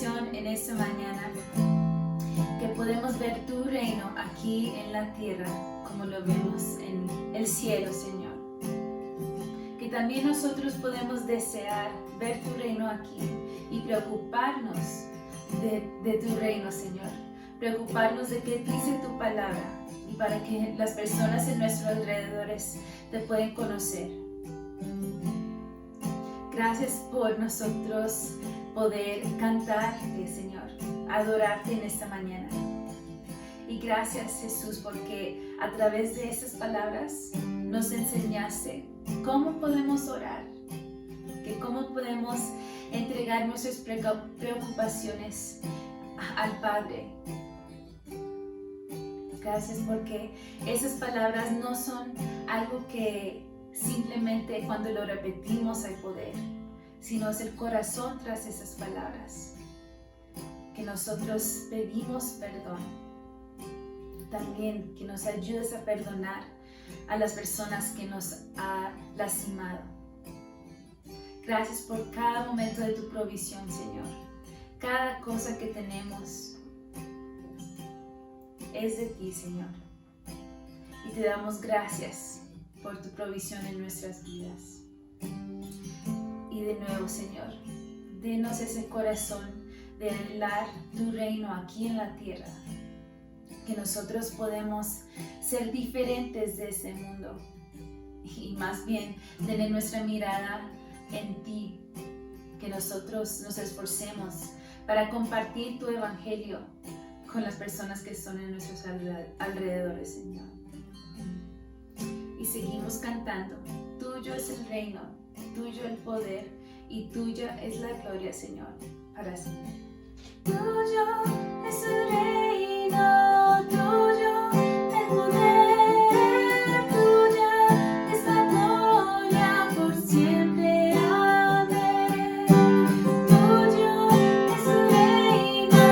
oración en esta mañana, que podemos ver tu reino aquí en la tierra como lo vemos en el cielo, Señor. Que también nosotros podemos desear ver tu reino aquí y preocuparnos de tu reino, Señor. Preocuparnos de qué dice tu palabra y para que las personas en nuestros alrededores te puedan conocer. Gracias por nosotros poder cantarte, Señor, adorarte en esta mañana. Y gracias, Jesús, porque a través de esas palabras nos enseñaste cómo podemos orar, que cómo podemos entregar nuestras preocupaciones al Padre. Gracias porque esas palabras no son algo que simplemente cuando lo repetimos hay poder, sino es el corazón tras esas palabras. Que nosotros pedimos perdón. También que nos ayudes a perdonar a las personas que nos han lastimado. Gracias por cada momento de tu provisión, Señor. Cada cosa que tenemos es de ti, Señor. Y te damos gracias por tu provisión en nuestras vidas. Y de nuevo, Señor, denos ese corazón de anhelar tu reino aquí en la tierra. Que nosotros podemos ser diferentes de este mundo y más bien tener nuestra mirada en ti. Que nosotros nos esforcemos para compartir tu evangelio con las personas que son en nuestros alrededores, Señor. Y seguimos cantando. Tuyo es el reino, tuyo el poder y tuya es la gloria, Señor, para siempre. Tuyo es el reino, tuyo el poder, tuya es la gloria por siempre. Amén. Tuyo es el reino,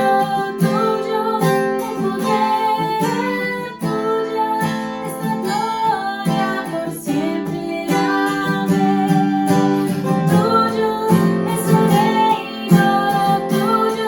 tuyo el poder, tuya es la gloria por siempre. Amén. Tuyo es el reino, tuyo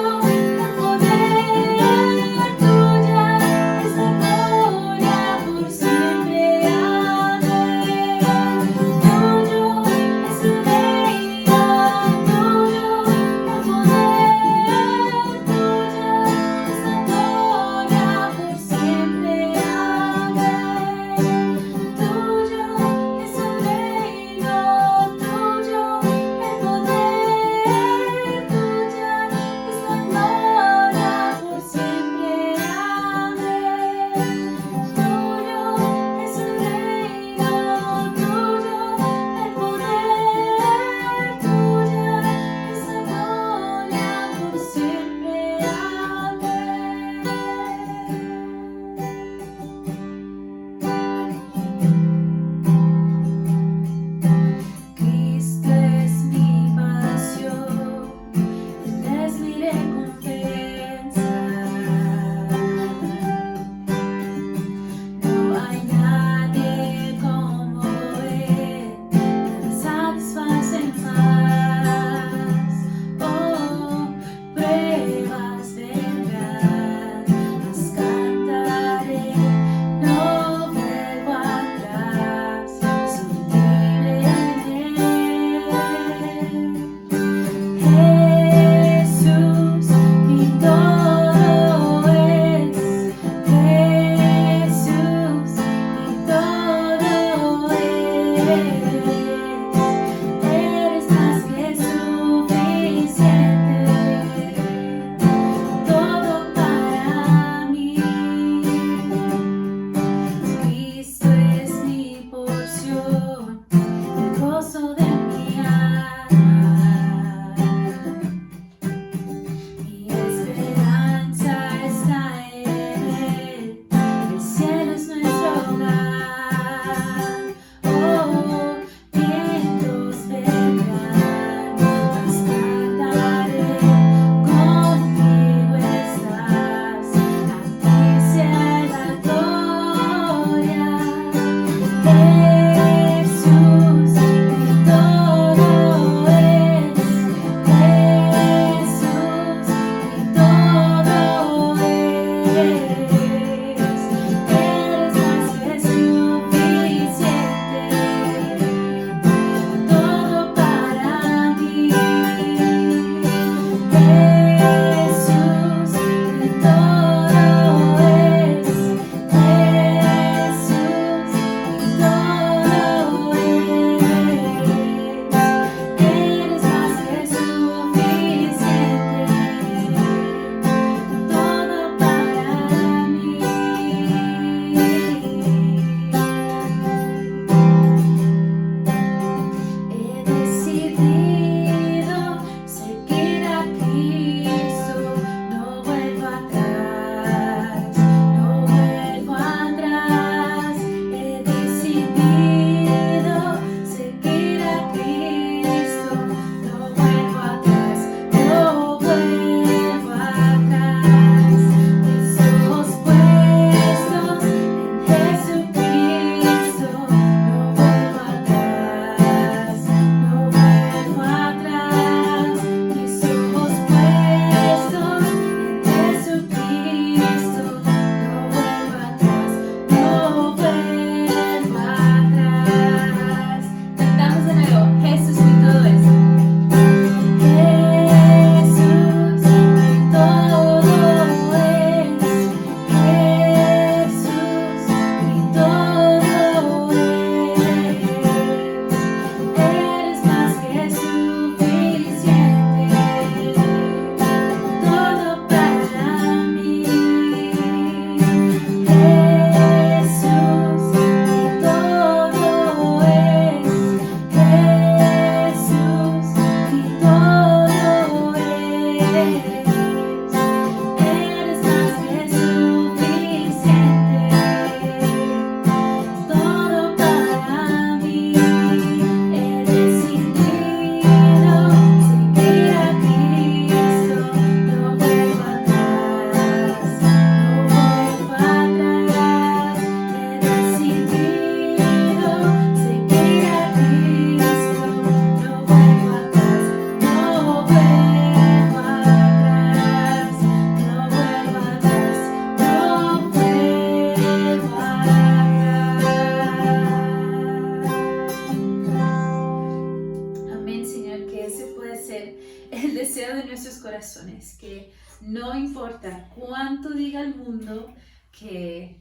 corazones, que no importa cuánto diga el mundo que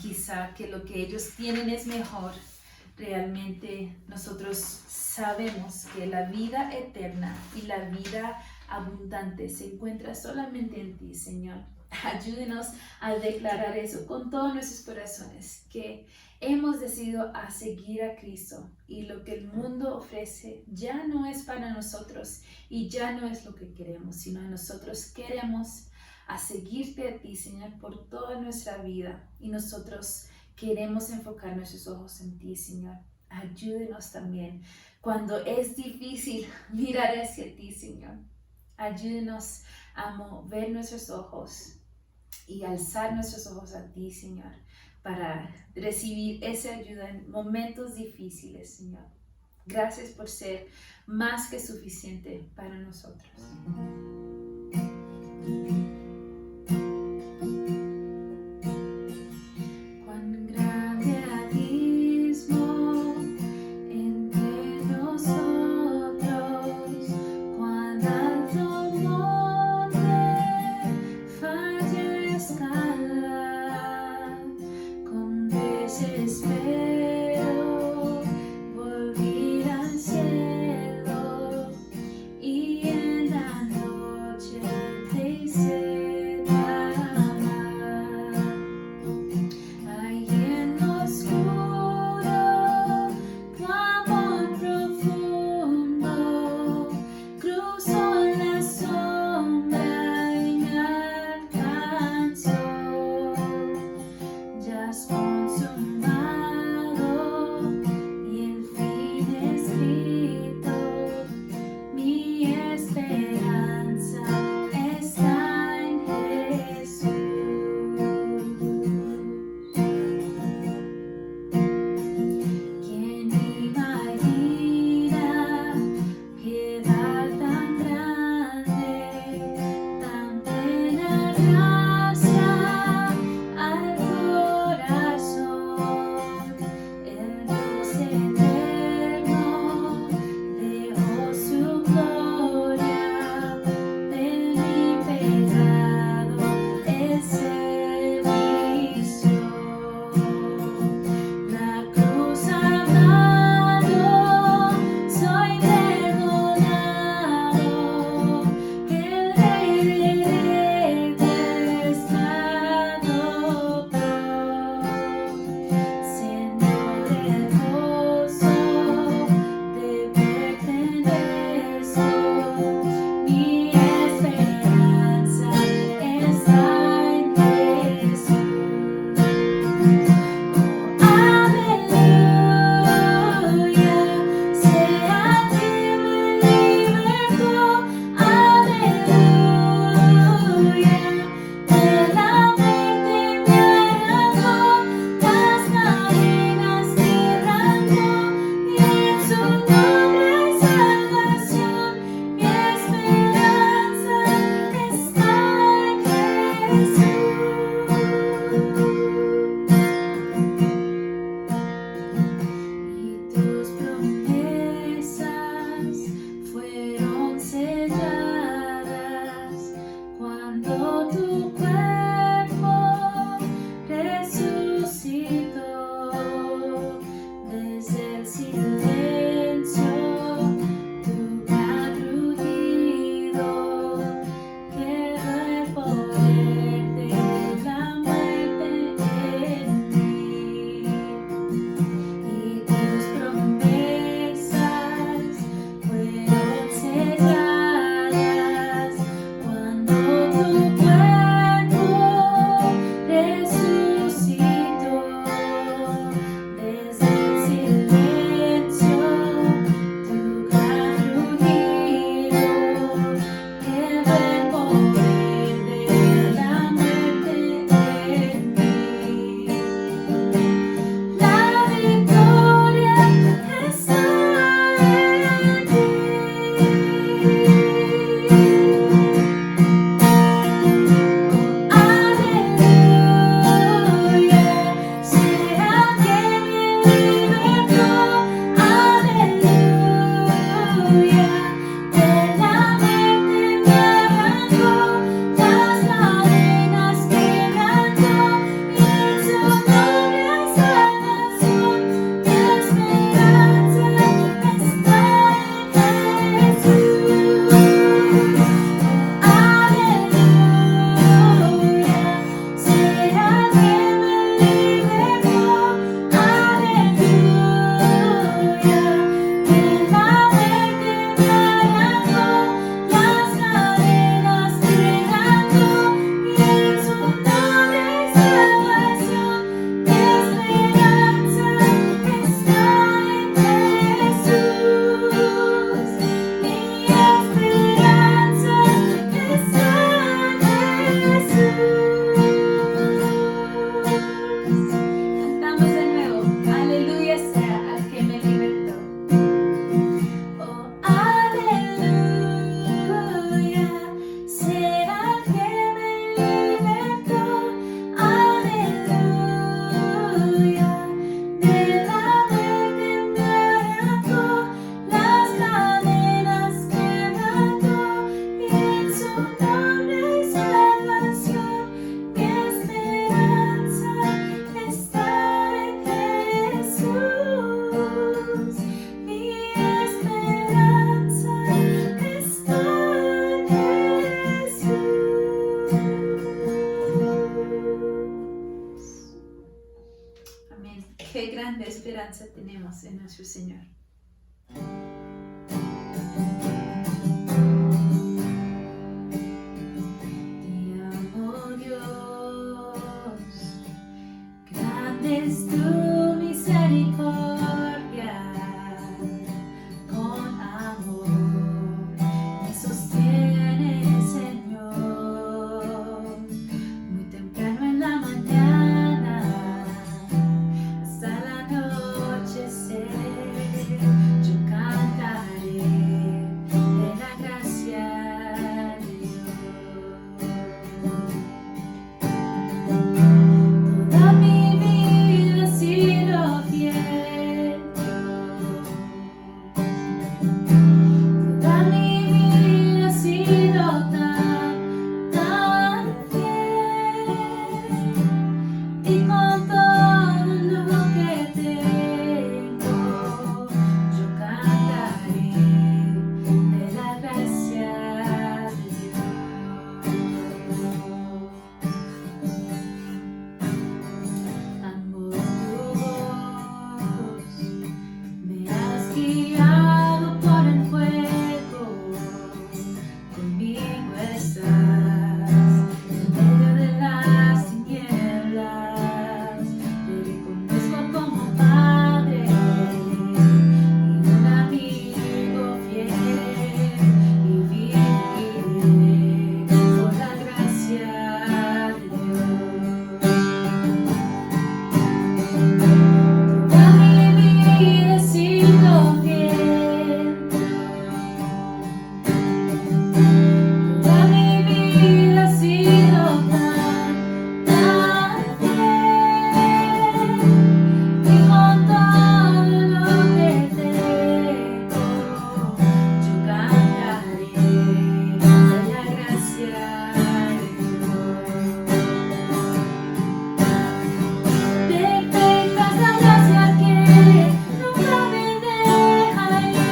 quizá que lo que ellos tienen es mejor, realmente nosotros sabemos que la vida eterna y la vida abundante se encuentra solamente en ti, Señor. Ayúdenos a declarar eso con todos nuestros corazones, que hemos decidido a seguir a Cristo y lo que el mundo ofrece ya no es para nosotros y ya no es lo que queremos, sino nosotros queremos a seguirte a ti, Señor, por toda nuestra vida, y nosotros queremos enfocar nuestros ojos en ti, Señor. Ayúdenos también cuando es difícil mirar hacia ti, Señor. Ayúdenos a mover nuestros ojos y alzar nuestros ojos a ti, Señor, para recibir esa ayuda en momentos difíciles, Señor. Gracias por ser más que suficiente para nosotros. esperanza tenemos en nuestro Señor. Te amo, Dios, grande es tu misericordia, con amor me sostienes, Señor, muy temprano en la mañana hasta la anochecer, yo cantaré de la gracia de Dios. Toda mi vida ha sido fiel, toda mi vida ha sido tan fiel, y con todo lo que tengo, yo cantaré de la gracia de Dios. Amo tu voz, me has guiado por el fuego, conmigo estás, en medio de las tinieblas, te reconozco como Padre y un amigo fiel, y viviré por la gracia de Dios. Toda mi vida he sido fiel, toda mi vida ha sido tan fiel, y con todo lo que tengo, yo cantaré de la gracia de Dios. Perfecta es la gracia que nunca me deja ir.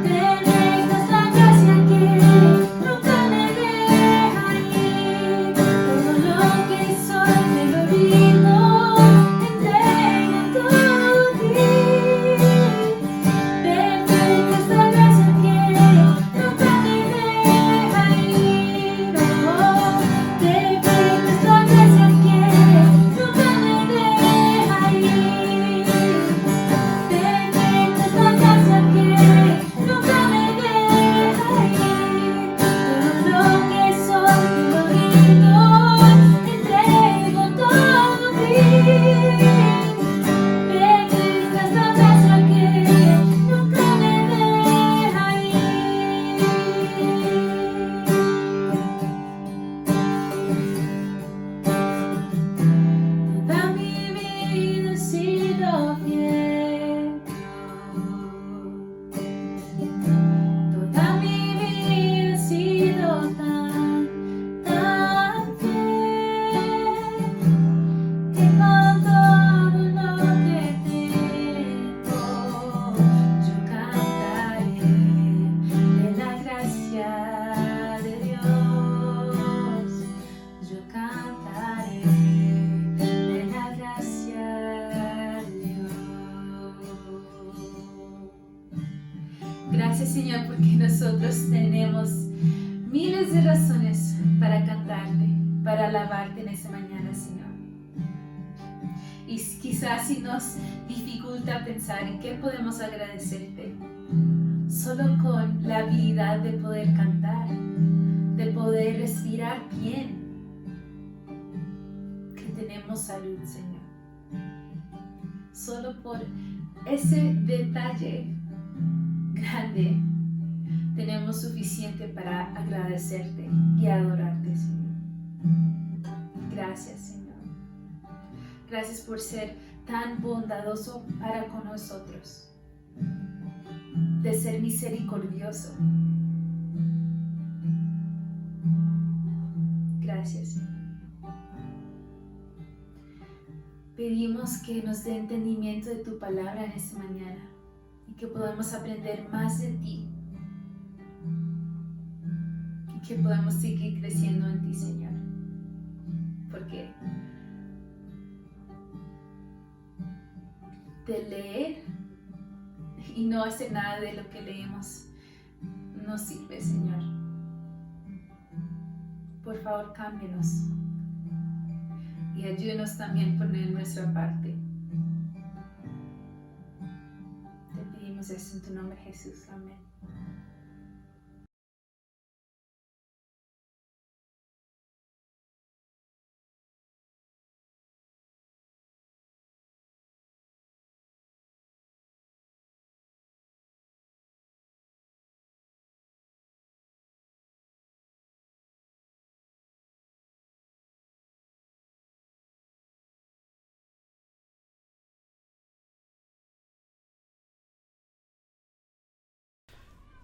Perfecta es la gracia que nunca me deja ir. Todo lo que soy te lo rindo, entrego todo a ti. Perfecta es la gracia que nunca me deja ir. Oh, perfecta es la gracia que nunca me deja ir. Perfecta es la gracia que nunca me deja ir. Todo lo que soy te lo rindo, entrego todo a ti. Perfecta es la gracia que nunca me deja ir. Toda mi vida he sido fiel, toda mi vida he sido tan fiel, que con todo lo que tengo, yo cantaré de la gracia de Dios. Yo cantaré de la gracia de Dios. Gracias, Señor, porque nosotros tenemos miles de razones para cantarte, para alabarte en esta mañana, Señor. Y quizás si nos dificulta pensar en qué podemos agradecerte, solo con la habilidad de poder cantar, de poder respirar bien, que tenemos salud, Señor. Solo por ese detalle grande tenemos suficiente para agradecerte y adorarte, Señor. Gracias, Señor. Gracias por ser tan bondadoso para con nosotros, de ser misericordioso. Gracias, Señor. Pedimos que nos dé entendimiento de tu palabra en esta mañana y que podamos aprender más de ti y que podamos seguir creciendo en ti, Señor. Porque de leer y no hacer nada de lo que leemos nos sirve, Señor. Por favor, cámbienos y ayúdenos también a poner nuestra parte. Te pedimos esto en tu nombre, Jesús. Amén.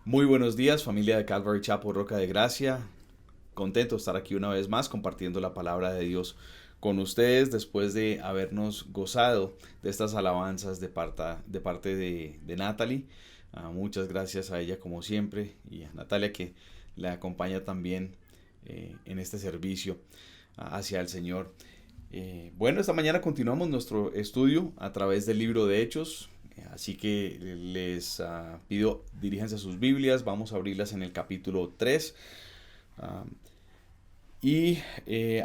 Muy buenos días, familia de Calvary Chapel Roca de Gracia. Contento de estar aquí una vez más compartiendo la palabra de Dios con ustedes después de habernos gozado de estas alabanzas de parte de Natalie. Muchas gracias a ella como siempre y a Natalia que la acompaña también en este servicio hacia el Señor. Bueno, esta mañana continuamos nuestro estudio a través del libro de Hechos. Así que les pido diríjanse a sus Biblias, vamos a abrirlas en el capítulo 3.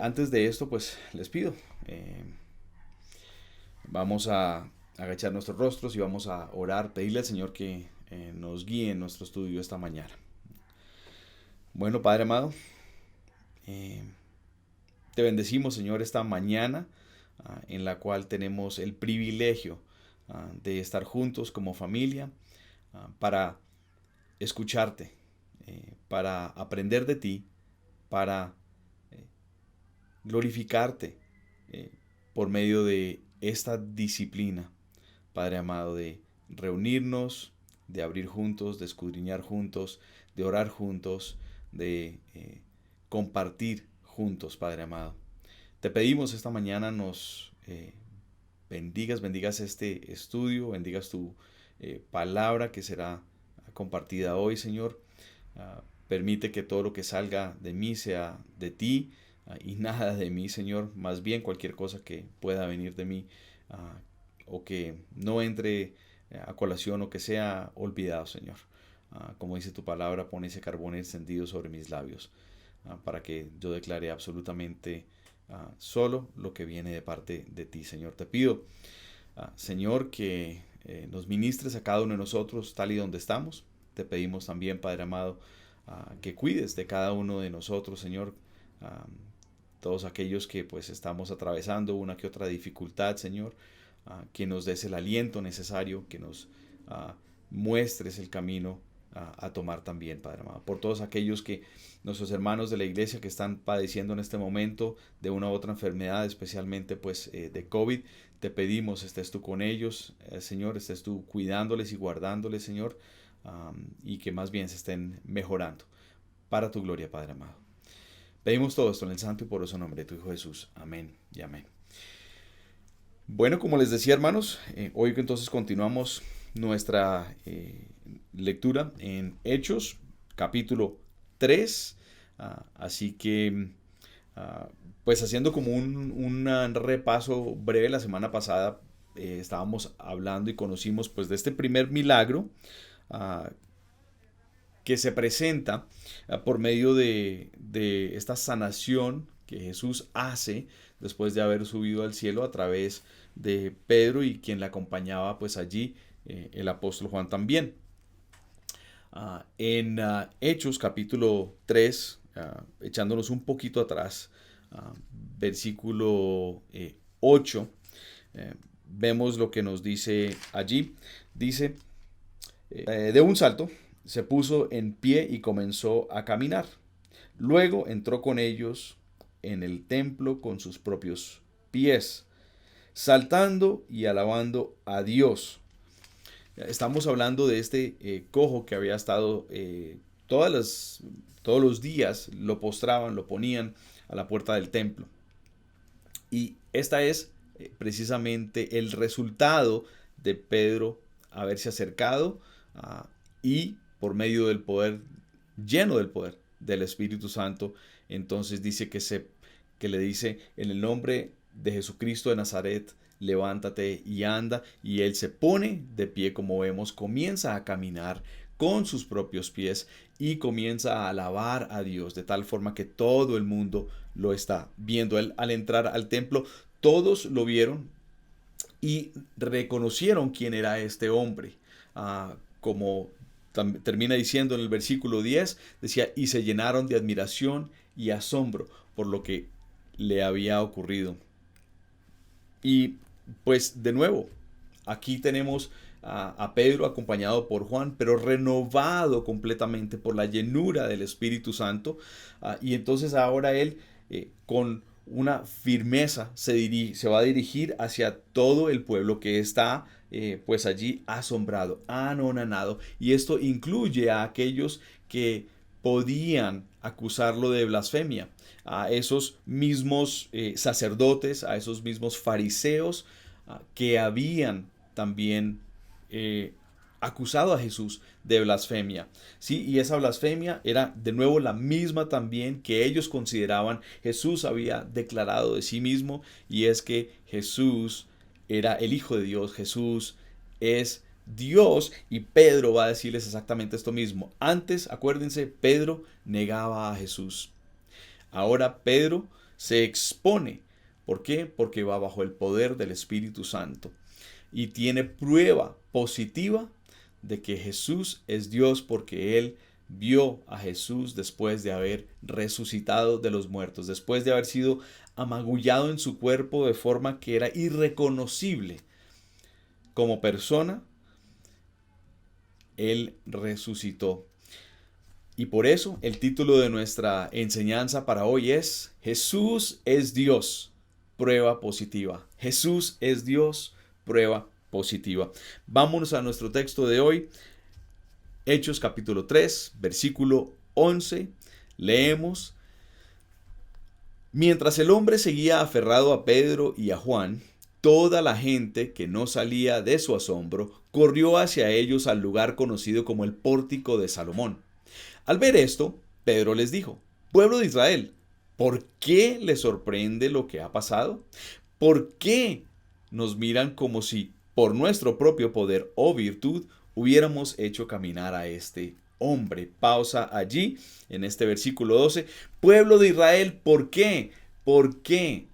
Antes de esto, pues les pido, vamos a agachar nuestros rostros y vamos a orar, pedirle al Señor que nos guíe en nuestro estudio esta mañana. Bueno, Padre amado, te bendecimos, Señor, esta mañana en la cual tenemos el privilegio de estar juntos como familia para escucharte, para aprender de ti, para glorificarte por medio de esta disciplina, Padre amado, de reunirnos, de abrir juntos, de escudriñar juntos, de orar juntos, de compartir juntos, Padre amado. Te pedimos esta mañana nos bendigas este estudio, bendigas tu palabra que será compartida hoy, Señor. Permite que todo lo que salga de mí sea de ti y nada de mí, Señor. Más bien cualquier cosa que pueda venir de mí o que no entre a colación o que sea olvidado, Señor. Como dice tu palabra, pon ese carbón encendido sobre mis labios para que yo declare absolutamente solo lo que viene de parte de ti, Señor. Te pido, Señor, que nos ministres a cada uno de nosotros tal y donde estamos. Te pedimos también, Padre amado, que cuides de cada uno de nosotros, Señor. Todos aquellos que pues estamos atravesando una que otra dificultad, Señor. Que nos des el aliento necesario, que nos muestres el camino a tomar también, Padre amado. Por todos aquellos que nuestros hermanos de la iglesia que están padeciendo en este momento de una u otra enfermedad, especialmente pues de COVID, te pedimos estés tú con ellos, Señor, estés tú cuidándoles y guardándoles, Señor, y que más bien se estén mejorando para tu gloria, Padre amado. Pedimos todo esto en el santo y poderoso nombre de tu Hijo Jesús. Amén y amén. Bueno, como les decía, hermanos, hoy entonces continuamos nuestra lectura en Hechos, capítulo 3. Así que, pues haciendo como un repaso breve, la semana pasada estábamos hablando y conocimos pues de este primer milagro que se presenta por medio de esta sanación que Jesús hace después de haber subido al cielo a través de Pedro y quien le acompañaba pues allí el apóstol Juan también. En Hechos capítulo 3, echándonos un poquito atrás, versículo 8, vemos lo que nos dice allí. Dice, de un salto se puso en pie y comenzó a caminar. Luego entró con ellos en el templo con sus propios pies, saltando y alabando a Dios. Estamos hablando de este cojo que había estado todos los días, lo postraban, lo ponían a la puerta del templo. Y esta es precisamente el resultado de Pedro haberse acercado y por medio del poder, lleno del poder del Espíritu Santo, entonces dice que le dice, en el nombre de Jesucristo de Nazaret, levántate y anda. Y él se pone de pie, como vemos, comienza a caminar con sus propios pies y comienza a alabar a Dios, de tal forma que todo el mundo lo está viendo. Él, al entrar al templo, todos lo vieron y reconocieron quién era este hombre. Como termina diciendo en el versículo 10, decía, y se llenaron de admiración y asombro por lo que le había ocurrido. Y pues de nuevo, aquí tenemos a Pedro acompañado por Juan, pero renovado completamente por la llenura del Espíritu Santo. Y entonces ahora él con una firmeza se va a dirigir hacia todo el pueblo que está pues allí asombrado, anonadado. Y esto incluye a aquellos que podían acusarlo de blasfemia, a esos mismos sacerdotes, a esos mismos fariseos que habían también acusado a Jesús de blasfemia. Sí, y esa blasfemia era de nuevo la misma también que ellos consideraban Jesús había declarado de sí mismo, y es que Jesús era el Hijo de Dios, Jesús es Dios, y Pedro va a decirles exactamente esto mismo. Antes, acuérdense, Pedro negaba a Jesús. Ahora Pedro se expone. ¿Por qué? Porque va bajo el poder del Espíritu Santo y tiene prueba positiva de que Jesús es Dios, porque él vio a Jesús después de haber resucitado de los muertos, después de haber sido amagullado en su cuerpo de forma que era irreconocible como persona. Él resucitó. Y por eso el título de nuestra enseñanza para hoy es Jesús es Dios, prueba positiva. Jesús es Dios, prueba positiva. Vámonos a nuestro texto de hoy, Hechos capítulo 3, versículo 11. Leemos: mientras el hombre seguía aferrado a Pedro y a Juan, toda la gente, que no salía de su asombro, corrió hacia ellos al lugar conocido como el Pórtico de Salomón. Al ver esto, Pedro les dijo: pueblo de Israel, ¿por qué les sorprende lo que ha pasado? ¿Por qué nos miran como si por nuestro propio poder o virtud hubiéramos hecho caminar a este hombre? Pausa allí en este versículo 12. Pueblo de Israel, ¿por qué? ¿Por qué?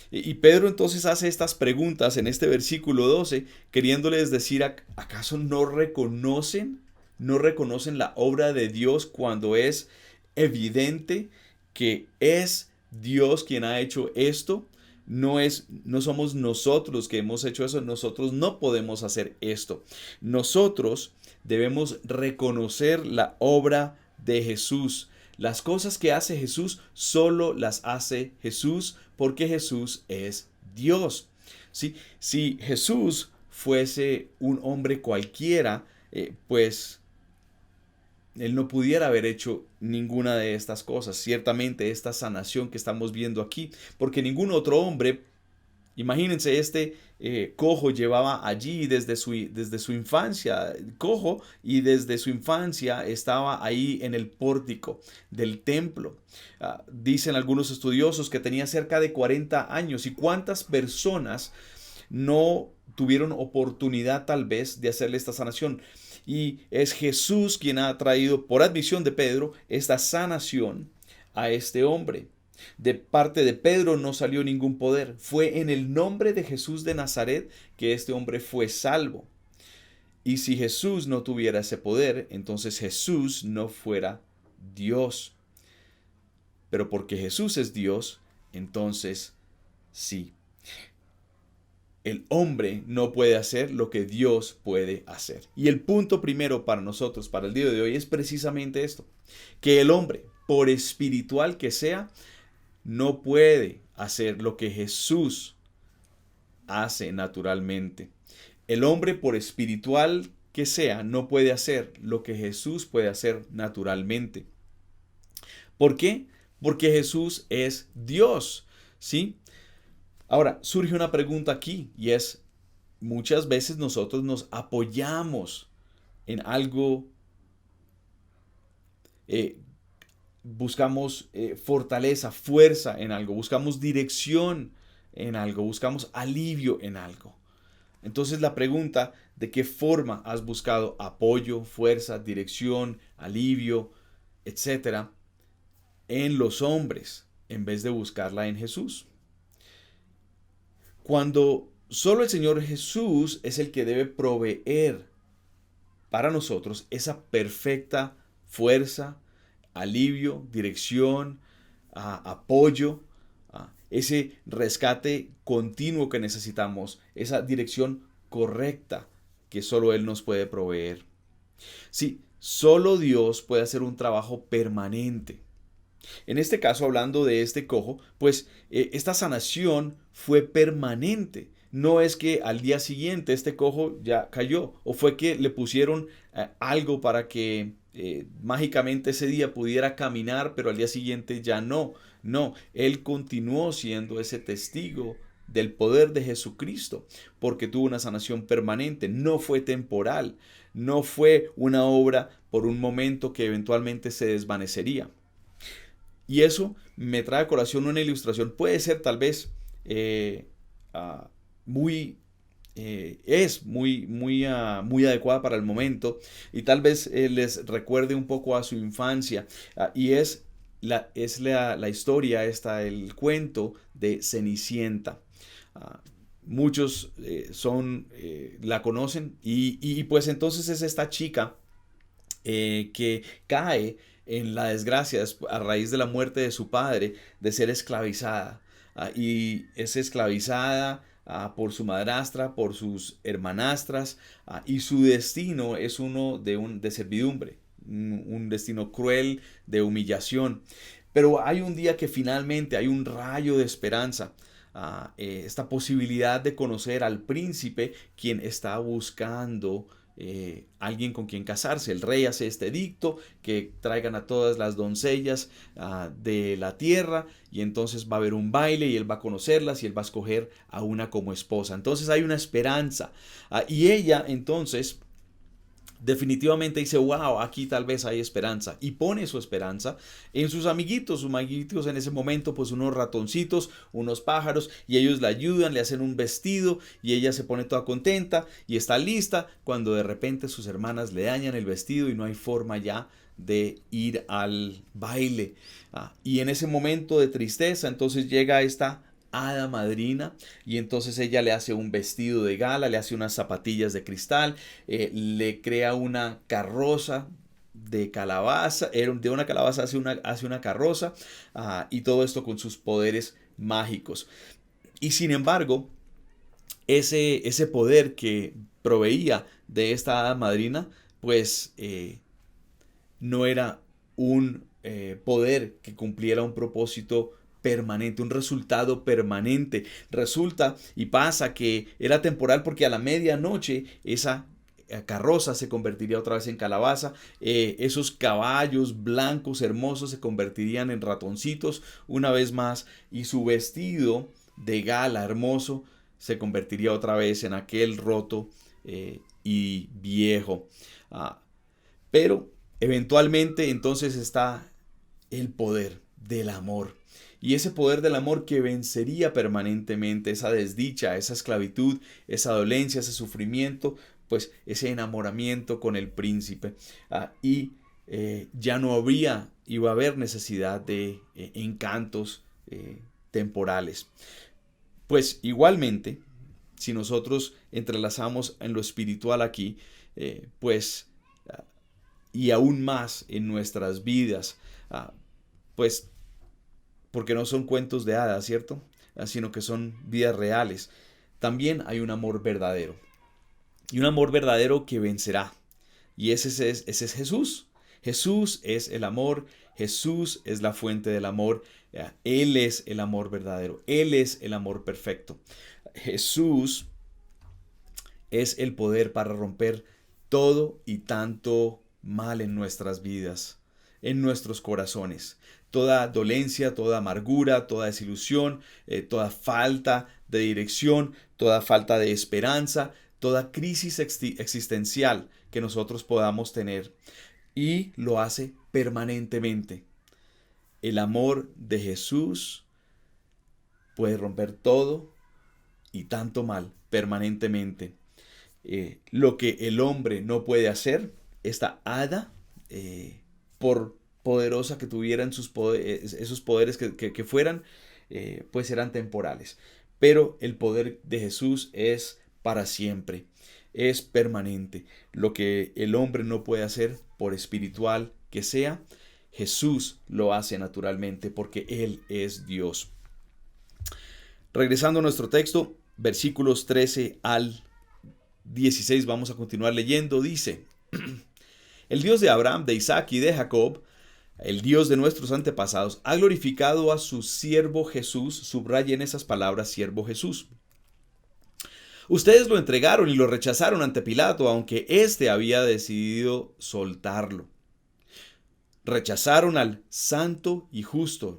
Y Pedro entonces hace estas preguntas en este versículo 12, queriéndoles decir, ¿acaso no reconocen la obra de Dios cuando es evidente que es Dios quien ha hecho esto? No somos nosotros que hemos hecho eso, nosotros no podemos hacer esto. Nosotros debemos reconocer la obra de Jesús. Las cosas que hace Jesús solo las hace Jesús, porque Jesús es Dios. ¿Sí? Si Jesús fuese un hombre cualquiera, pues él no pudiera haber hecho ninguna de estas cosas. Ciertamente esta sanación que estamos viendo aquí, porque ningún otro hombre, imagínense, este cojo llevaba allí desde su infancia, cojo, y desde su infancia estaba ahí en el pórtico del templo. Dicen algunos estudiosos que tenía cerca de 40 años. ¿Y cuántas personas no tuvieron oportunidad tal vez de hacerle esta sanación? Y es Jesús quien ha traído, por admisión de Pedro, esta sanación a este hombre. De parte de Pedro no salió ningún poder. Fue en el nombre de Jesús de Nazaret que este hombre fue salvo. Y si Jesús no tuviera ese poder, entonces Jesús no fuera Dios. Pero porque Jesús es Dios, entonces sí. El hombre no puede hacer lo que Dios puede hacer. Y el punto primero para nosotros, para el día de hoy, es precisamente esto: que el hombre, por espiritual que sea, no puede hacer lo que Jesús hace naturalmente. El hombre, por espiritual que sea, no puede hacer lo que Jesús puede hacer naturalmente. ¿Por qué? Porque Jesús es Dios, ¿sí? Ahora, surge una pregunta aquí, y es: muchas veces nosotros nos apoyamos en algo, buscamos fortaleza, fuerza en algo, buscamos dirección en algo, buscamos alivio en algo. Entonces la pregunta, ¿de qué forma has buscado apoyo, fuerza, dirección, alivio, etcétera, en los hombres en vez de buscarla en Jesús? Cuando solo el Señor Jesús es el que debe proveer para nosotros esa perfecta fuerza, alivio, dirección, apoyo, ese rescate continuo que necesitamos, esa dirección correcta que solo Él nos puede proveer. Sí, solo Dios puede hacer un trabajo permanente. En este caso, hablando de este cojo, pues esta sanación fue permanente. No es que al día siguiente este cojo ya cayó, o fue que le pusieron algo para que mágicamente ese día pudiera caminar, pero al día siguiente ya no. No, él continuó siendo ese testigo del poder de Jesucristo, porque tuvo una sanación permanente, no fue temporal, no fue una obra por un momento que eventualmente se desvanecería. Y eso me trae a colación una ilustración. Puede ser tal vez uh, muy, muy adecuada para el momento y tal vez les recuerde un poco a su infancia. Y es la historia, el cuento de Cenicienta. Muchos la conocen y pues entonces es esta chica que cae en la desgracia a raíz de la muerte de su padre, de ser esclavizada. Y es esclavizada por su madrastra, por sus hermanastras, y su destino es uno de servidumbre, un destino cruel, de humillación. Pero hay un día que finalmente hay un rayo de esperanza. Esta posibilidad de conocer al príncipe quien está buscando alguien con quien casarse. El rey hace este edicto que traigan a todas las doncellas de la tierra y entonces va a haber un baile y él va a conocerlas y él va a escoger a una como esposa. Entonces hay una esperanza y ella entonces definitivamente dice, wow, aquí tal vez hay esperanza, y pone su esperanza en sus amiguitos en ese momento, pues unos ratoncitos, unos pájaros, y ellos la ayudan, le hacen un vestido y ella se pone toda contenta y está lista cuando de repente sus hermanas le dañan el vestido y no hay forma ya de ir al baile. Y en ese momento de tristeza entonces llega esta hada madrina y entonces ella le hace un vestido de gala, le hace unas zapatillas de cristal, le crea una carroza de calabaza, de una calabaza hace una carroza, y todo esto con sus poderes mágicos. Y sin embargo, ese poder que proveía de esta hada madrina, pues no era un poder que cumpliera un propósito permanente, un resultado permanente. Resulta y pasa que era temporal porque a la medianoche esa carroza se convertiría otra vez en calabaza, esos caballos blancos hermosos se convertirían en ratoncitos una vez más y su vestido de gala hermoso se convertiría otra vez en aquel roto y viejo. Pero eventualmente entonces está el poder del amor. Y ese poder del amor que vencería permanentemente esa desdicha, esa esclavitud, esa dolencia, ese sufrimiento, pues ese enamoramiento con el príncipe. Y ya no iba a haber necesidad de encantos temporales. Pues igualmente, si nosotros entrelazamos en lo espiritual aquí, pues y aún más en nuestras vidas, pues porque no son cuentos de hadas, ¿cierto? Sino que son vidas reales. También hay un amor verdadero. Y un amor verdadero que vencerá. Y ese es Jesús. Jesús es el amor. Jesús es la fuente del amor. Él es el amor verdadero. Él es el amor perfecto. Jesús es el poder para romper todo y tanto mal en nuestras vidas, en nuestros corazones. Toda dolencia, toda amargura, toda desilusión, toda falta de dirección, toda falta de esperanza, toda crisis existencial que nosotros podamos tener. Y lo hace permanentemente. El amor de Jesús puede romper todo y tanto mal permanentemente. Lo que el hombre no puede hacer, esta hada, por poderosa que tuvieran esos poderes que fueran, pues eran temporales. Pero el poder de Jesús es para siempre, es permanente. Lo que el hombre no puede hacer, por espiritual que sea, Jesús lo hace naturalmente porque Él es Dios. Regresando a nuestro texto, versículos 13 al 16, vamos a continuar leyendo. Dice: el Dios de Abraham, de Isaac y de Jacob, el Dios de nuestros antepasados, ha glorificado a su siervo Jesús. Subrayen esas palabras, siervo Jesús. Ustedes lo entregaron y lo rechazaron ante Pilato, aunque éste había decidido soltarlo. Rechazaron al santo y justo.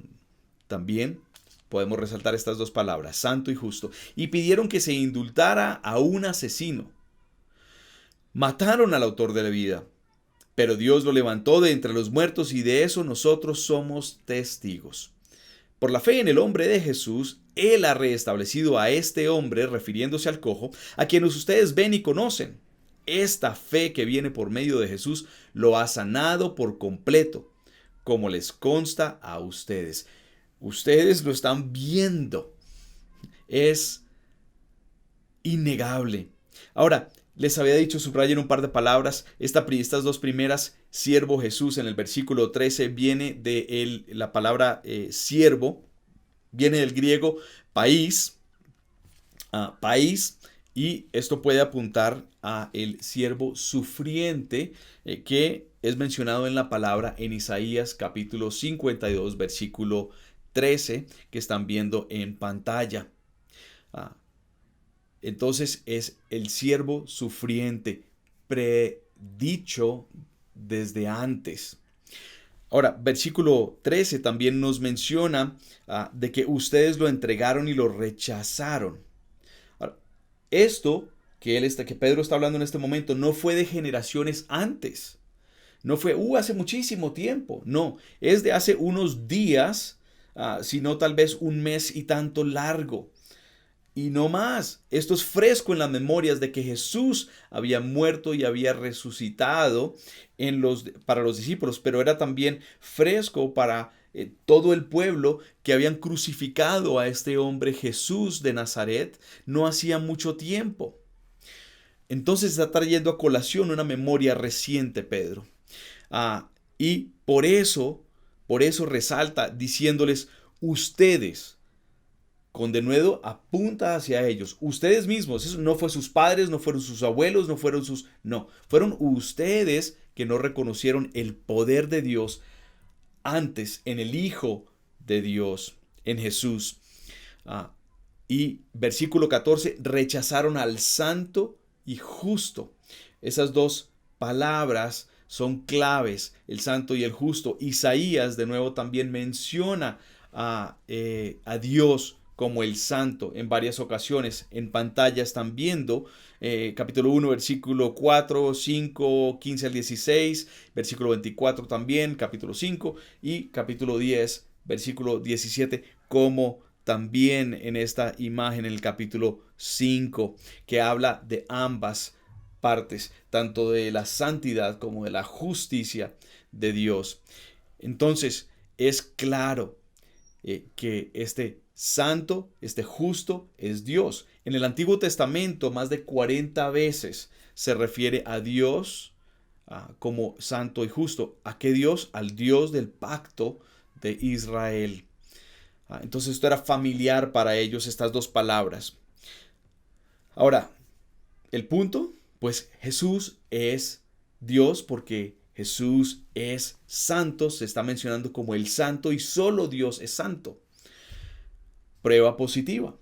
También podemos resaltar estas dos palabras, santo y justo, y pidieron que se indultara a un asesino. Mataron al autor de la vida, pero Dios lo levantó de entre los muertos y de eso nosotros somos testigos. Por la fe en el hombre de Jesús, Él ha reestablecido a este hombre, refiriéndose al cojo, a quienes ustedes ven y conocen. Esta fe que viene por medio de Jesús lo ha sanado por completo, como les consta a ustedes. Ustedes lo están viendo. Es innegable. Ahora, les había dicho, subrayen un par de palabras. Estas dos primeras, siervo Jesús, en el versículo 13, viene de la palabra siervo, viene del griego país, y esto puede apuntar a el siervo sufriente que es mencionado en la palabra en Isaías capítulo 52, versículo 13, que están viendo en pantalla. Entonces es el siervo sufriente, predicho desde antes. Ahora, versículo 13 también nos menciona de que ustedes lo entregaron y lo rechazaron. Ahora, esto que Pedro está hablando en este momento no fue de generaciones antes. No fue hace muchísimo tiempo. No, es de hace unos días, sino tal vez un mes y tanto largo. Y no más, esto es fresco en las memorias de que Jesús había muerto y había resucitado para los discípulos, pero era también fresco para todo el pueblo que habían crucificado a este hombre Jesús de Nazaret no hacía mucho tiempo. Entonces está trayendo a colación una memoria reciente, Pedro. Y por eso resalta diciéndoles, ustedes, con denuedo apunta hacia ellos, ustedes mismos. Eso no fue sus padres, no fueron sus abuelos, fueron ustedes que no reconocieron el poder de Dios antes en el Hijo de Dios, en Jesús. Y versículo 14, rechazaron al santo y justo. Esas dos palabras son claves, el santo y el justo. Isaías de nuevo también menciona a Dios como el santo en varias ocasiones. En pantalla están viendo capítulo 1, versículo 4, 5, 15 al 16, versículo 24 también, capítulo 5 y capítulo 10, versículo 17, como también en esta imagen, el capítulo 5, que habla de ambas partes, tanto de la santidad como de la justicia de Dios. Entonces, es claro que este santo, este justo, es Dios. En el Antiguo Testamento, más de 40 veces se refiere a Dios como santo y justo. ¿A qué Dios? Al Dios del pacto de Israel. Entonces esto era familiar para ellos, estas dos palabras. Ahora, el punto, pues Jesús es Dios porque Jesús es santo, se está mencionando como el santo y solo Dios es santo. Prueba positiva.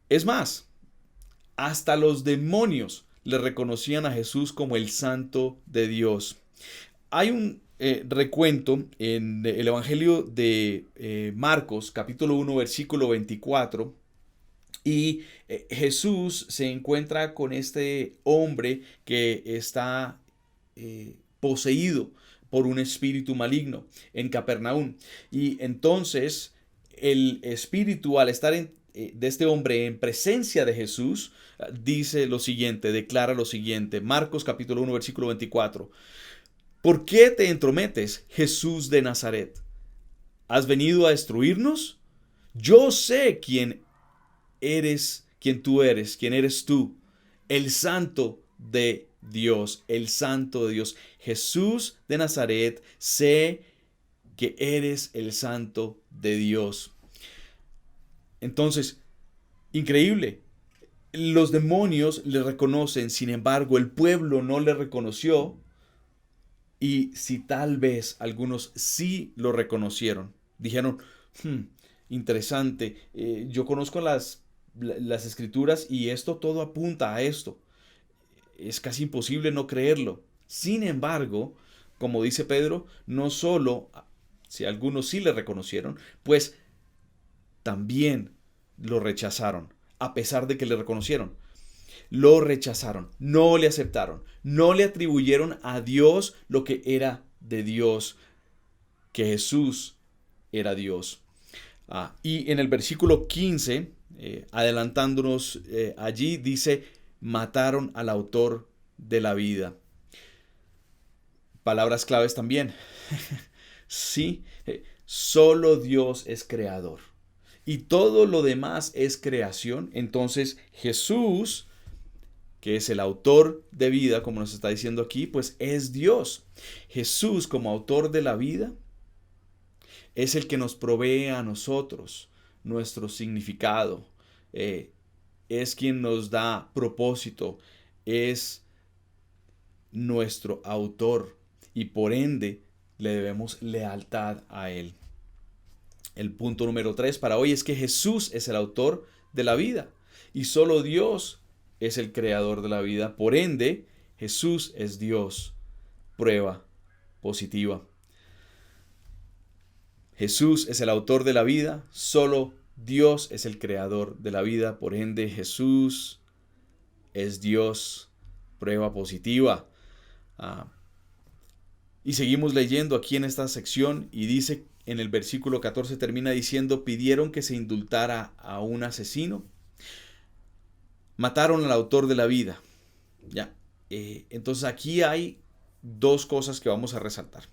Es más, hasta los demonios le reconocían a Jesús como el santo de Dios. Hay un recuento en el Evangelio de Marcos, capítulo 1, versículo 24, y Jesús se encuentra con este hombre que está poseído por un espíritu maligno en Capernaum. Y entonces el espíritu, al estar de este hombre en presencia de Jesús, dice lo siguiente, declara lo siguiente. Marcos capítulo 1, versículo 24. ¿Por qué te entrometes, Jesús de Nazaret? ¿Has venido a destruirnos? Yo sé quién eres, quién eres tú, el Santo de Dios, el Santo de Dios. Jesús de Nazaret, sé que eres el Santo de Dios. Entonces, increíble. Los demonios le reconocen, sin embargo, el pueblo no le reconoció. Y si tal vez algunos sí lo reconocieron, dijeron, interesante, yo conozco las escrituras y esto todo apunta a esto. Es casi imposible no creerlo. Sin embargo, como dice Pedro, no solo, si algunos sí le reconocieron, pues también lo rechazaron, a pesar de que le reconocieron. Lo rechazaron, no le aceptaron, no le atribuyeron a Dios lo que era de Dios, que Jesús era Dios. Y en el versículo 15, adelantándonos allí, dice, mataron al autor de la vida. Palabras claves también. Sí, solo Dios es creador. Y todo lo demás es creación. Entonces Jesús, que es el autor de vida, como nos está diciendo aquí, pues es Dios. Jesús, como autor de la vida, es el que nos provee a nosotros nuestro significado. Es quien nos da propósito. Es nuestro autor. Y por ende, le debemos lealtad a Él. El punto número 3 para hoy es que Jesús es el autor de la vida. Y solo Dios es el creador de la vida. Por ende, Jesús es Dios. Prueba positiva. Jesús es el autor de la vida. Solo Dios es el creador de la vida. Por ende, Jesús es Dios. Prueba positiva. Y seguimos leyendo aquí en esta sección y dice en el versículo 14 termina diciendo, pidieron que se indultara a un asesino. Mataron al autor de la vida. Ya. Entonces aquí hay dos cosas que vamos a resaltar.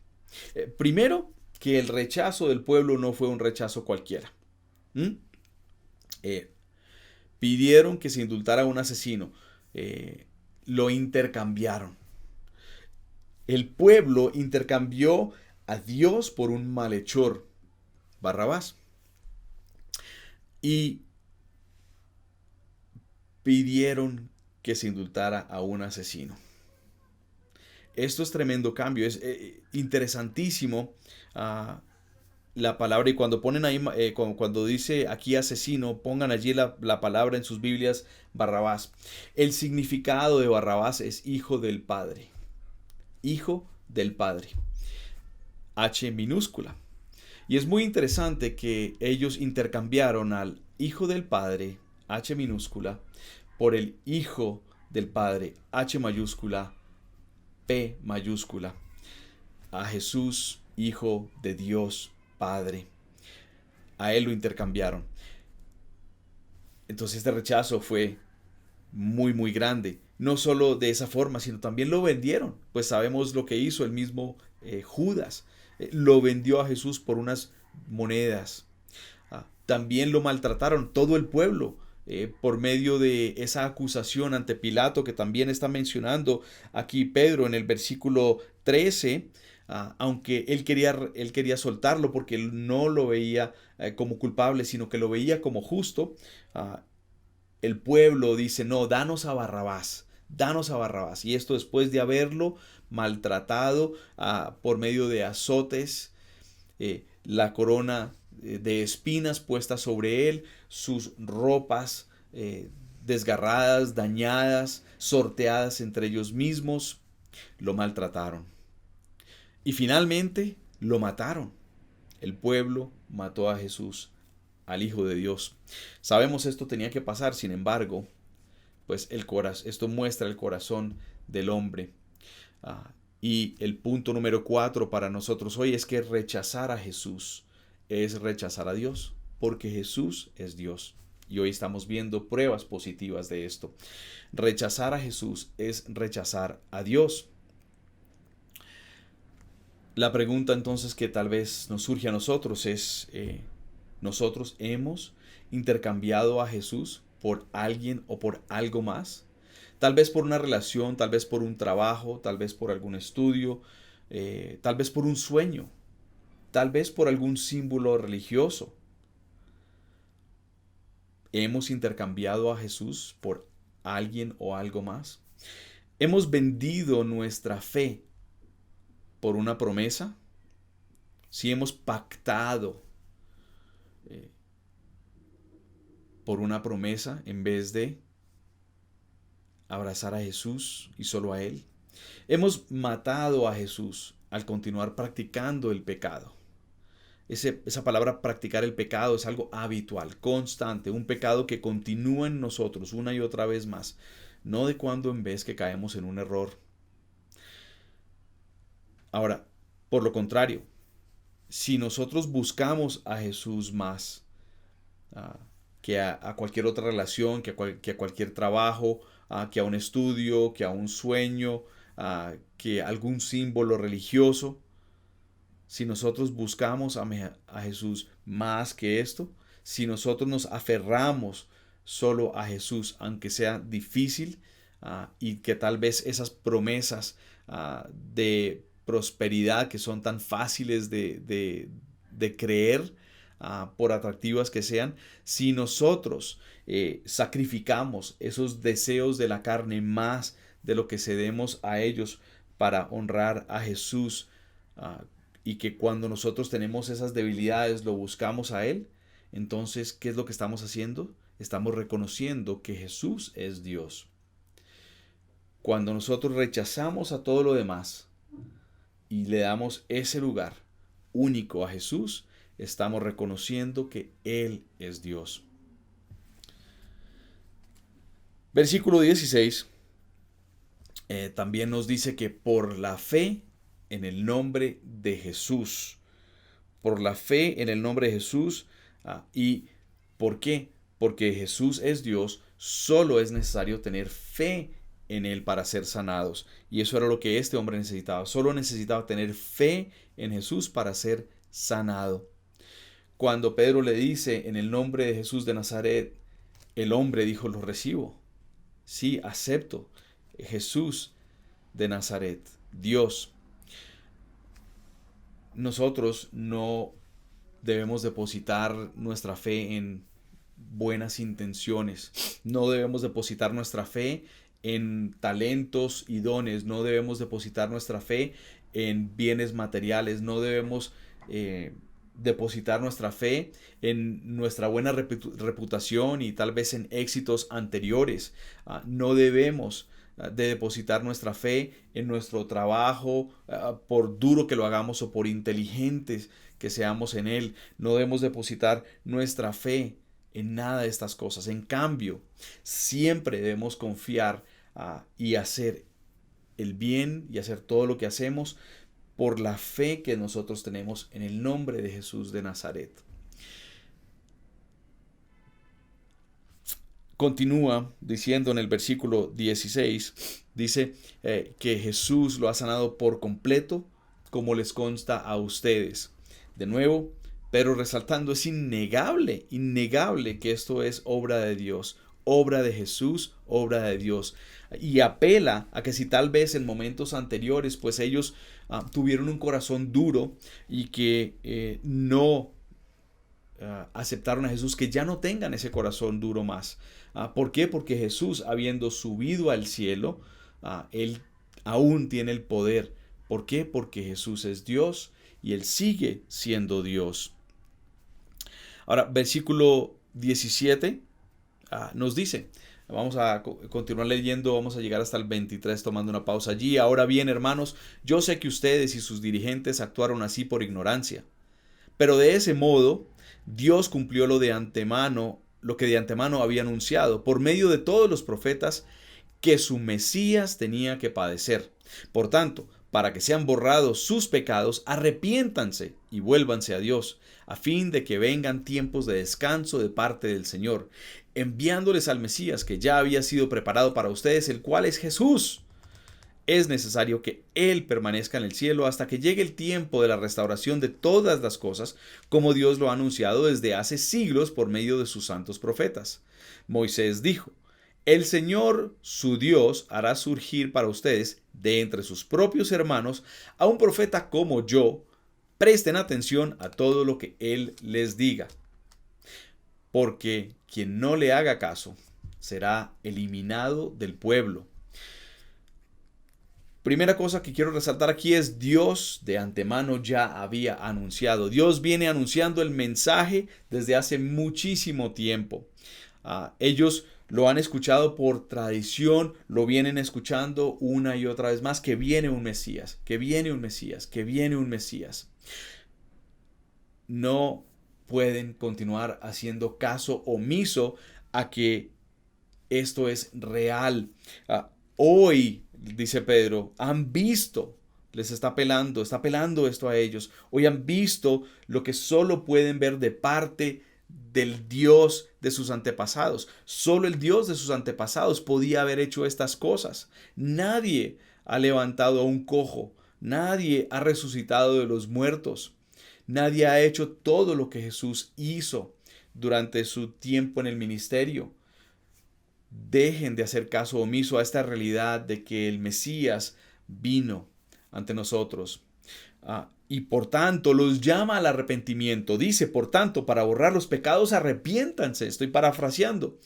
Primero, que el rechazo del pueblo no fue un rechazo cualquiera. Pidieron que se indultara a un asesino. Lo intercambiaron. El pueblo intercambió a Dios por un malhechor, Barrabás. Y pidieron que se indultara a un asesino. Esto es tremendo cambio, es interesantísimo la palabra. Y cuando ponen ahí, cuando dice aquí asesino, pongan allí la palabra en sus Biblias, Barrabás. El significado de Barrabás es hijo del Padre. Hijo del Padre. H minúscula. Y es muy interesante que ellos intercambiaron al Hijo del Padre, H minúscula, por el Hijo del Padre, H mayúscula, P mayúscula. A Jesús, Hijo de Dios Padre. A Él lo intercambiaron. Entonces este rechazo fue muy, muy grande. No solo de esa forma, sino también lo vendieron. Pues sabemos lo que hizo el mismo Judas. Lo vendió a Jesús por unas monedas. También lo maltrataron todo el pueblo por medio de esa acusación ante Pilato que también está mencionando aquí Pedro en el versículo 13. Aunque él quería soltarlo porque él no lo veía como culpable, sino que lo veía como justo. El pueblo dice, no, danos a Barrabás. Danos a Barrabás. Y esto después de haberlo maltratado por medio de azotes, la corona de espinas puesta sobre él, sus ropas desgarradas, dañadas, sorteadas entre ellos mismos, lo maltrataron. Y finalmente lo mataron. El pueblo mató a Jesús, al Hijo de Dios. Sabemos esto tenía que pasar, sin embargo, pues esto muestra el corazón del hombre. Y el punto número 4 para nosotros hoy es que rechazar a Jesús es rechazar a Dios. porque Jesús es Dios. Y hoy estamos viendo pruebas positivas de esto. Rechazar a Jesús es rechazar a Dios. La pregunta entonces que tal vez nos surge a nosotros es, ¿nosotros hemos intercambiado a Jesús por alguien o por algo más? Tal vez por una relación, tal vez por un trabajo, tal vez por algún estudio, tal vez por un sueño, tal vez por algún símbolo religioso. ¿Hemos intercambiado a Jesús por alguien o algo más? ¿Hemos vendido nuestra fe por una promesa? Si hemos pactado por una promesa en vez de abrazar a Jesús y solo a Él. Hemos matado a Jesús al continuar practicando el pecado. Esa palabra practicar el pecado es algo habitual, constante, un pecado que continúa en nosotros una y otra vez más, no de cuando en vez que caemos en un error. Ahora, por lo contrario, si nosotros buscamos a Jesús más que a cualquier otra relación, que a cualquier trabajo, que a un estudio, que a un sueño, que a algún símbolo religioso, si nosotros buscamos a Jesús más que esto, si nosotros nos aferramos solo a Jesús, aunque sea difícil, y que tal vez esas promesas de prosperidad que son tan fáciles de creer, por atractivas que sean, si nosotros sacrificamos esos deseos de la carne más de lo que cedemos a ellos para honrar a Jesús, y que cuando nosotros tenemos esas debilidades lo buscamos a Él, entonces, ¿qué es lo que estamos haciendo? Estamos reconociendo que Jesús es Dios. Cuando nosotros rechazamos a todo lo demás y le damos ese lugar único a Jesús, estamos reconociendo que Él es Dios. Versículo 16 también nos dice que por la fe en el nombre de Jesús, por la fe en el nombre de Jesús, ¿y por qué? Porque Jesús es Dios, solo es necesario tener fe en Él para ser sanados. Y eso era lo que este hombre necesitaba, solo necesitaba tener fe en Jesús para ser sanado. Cuando Pedro le dice en el nombre de Jesús de Nazaret, el hombre dijo, lo recibo. Sí, acepto. Jesús de Nazaret, Dios. Nosotros no debemos depositar nuestra fe en buenas intenciones. No debemos depositar nuestra fe en talentos y dones. No debemos depositar nuestra fe en bienes materiales. No debemos depositar nuestra fe en nuestra buena reputación y tal vez en éxitos anteriores. No debemos de depositar nuestra fe en nuestro trabajo, por duro que lo hagamos o por inteligentes que seamos en él. No debemos depositar nuestra fe en nada de estas cosas. En cambio, siempre debemos confiar y hacer el bien y hacer todo lo que hacemos por la fe que nosotros tenemos en el nombre de Jesús de Nazaret. Continúa diciendo en el versículo 16, dice que Jesús lo ha sanado por completo, como les consta a ustedes. De nuevo, pero resaltando, es innegable que esto es obra de Dios, obra de Jesús, obra de Dios. Y apela a que si tal vez en momentos anteriores, pues ellos tuvieron un corazón duro y que no aceptaron a Jesús, que ya no tengan ese corazón duro más. ¿Por qué? Porque Jesús, habiendo subido al cielo, Él aún tiene el poder. ¿Por qué? Porque Jesús es Dios y Él sigue siendo Dios. Ahora, versículo 17 nos dice, vamos a continuar leyendo, vamos a llegar hasta el 23 tomando una pausa allí. Ahora bien, hermanos, yo sé que ustedes y sus dirigentes actuaron así por ignorancia, pero de ese modo Dios cumplió lo que de antemano había anunciado por medio de todos los profetas, que su Mesías tenía que padecer. Por tanto, para que sean borrados sus pecados, arrepiéntanse y vuélvanse a Dios, a fin de que vengan tiempos de descanso de parte del Señor, enviándoles al Mesías que ya había sido preparado para ustedes, el cual es Jesús. Es necesario que Él permanezca en el cielo hasta que llegue el tiempo de la restauración de todas las cosas, como Dios lo ha anunciado desde hace siglos por medio de sus santos profetas. Moisés dijo: el Señor, su Dios, hará surgir para ustedes, de entre sus propios hermanos, a un profeta como yo. Presten atención a todo lo que Él les diga, porque quien no le haga caso será eliminado del pueblo. Primera cosa que quiero resaltar aquí es: Dios de antemano ya había anunciado. Dios viene anunciando el mensaje desde hace muchísimo tiempo. Ellos lo han escuchado por tradición, lo vienen escuchando una y otra vez más, que viene un Mesías, que viene un Mesías, que viene un Mesías. No pueden continuar haciendo caso omiso a que esto es real. Hoy, dice Pedro, han visto, les está apelando esto a ellos. Hoy han visto lo que solo pueden ver de parte del Dios de sus antepasados. Solo el Dios de sus antepasados podía haber hecho estas cosas. Nadie ha levantado a un cojo, nadie ha resucitado de los muertos, nadie ha hecho todo lo que Jesús hizo durante su tiempo en el ministerio. Dejen de hacer caso omiso a esta realidad de que el Mesías vino ante nosotros. Y por tanto los llama al arrepentimiento. Dice, por tanto, para borrar los pecados, arrepiéntanse. Estoy parafraseando.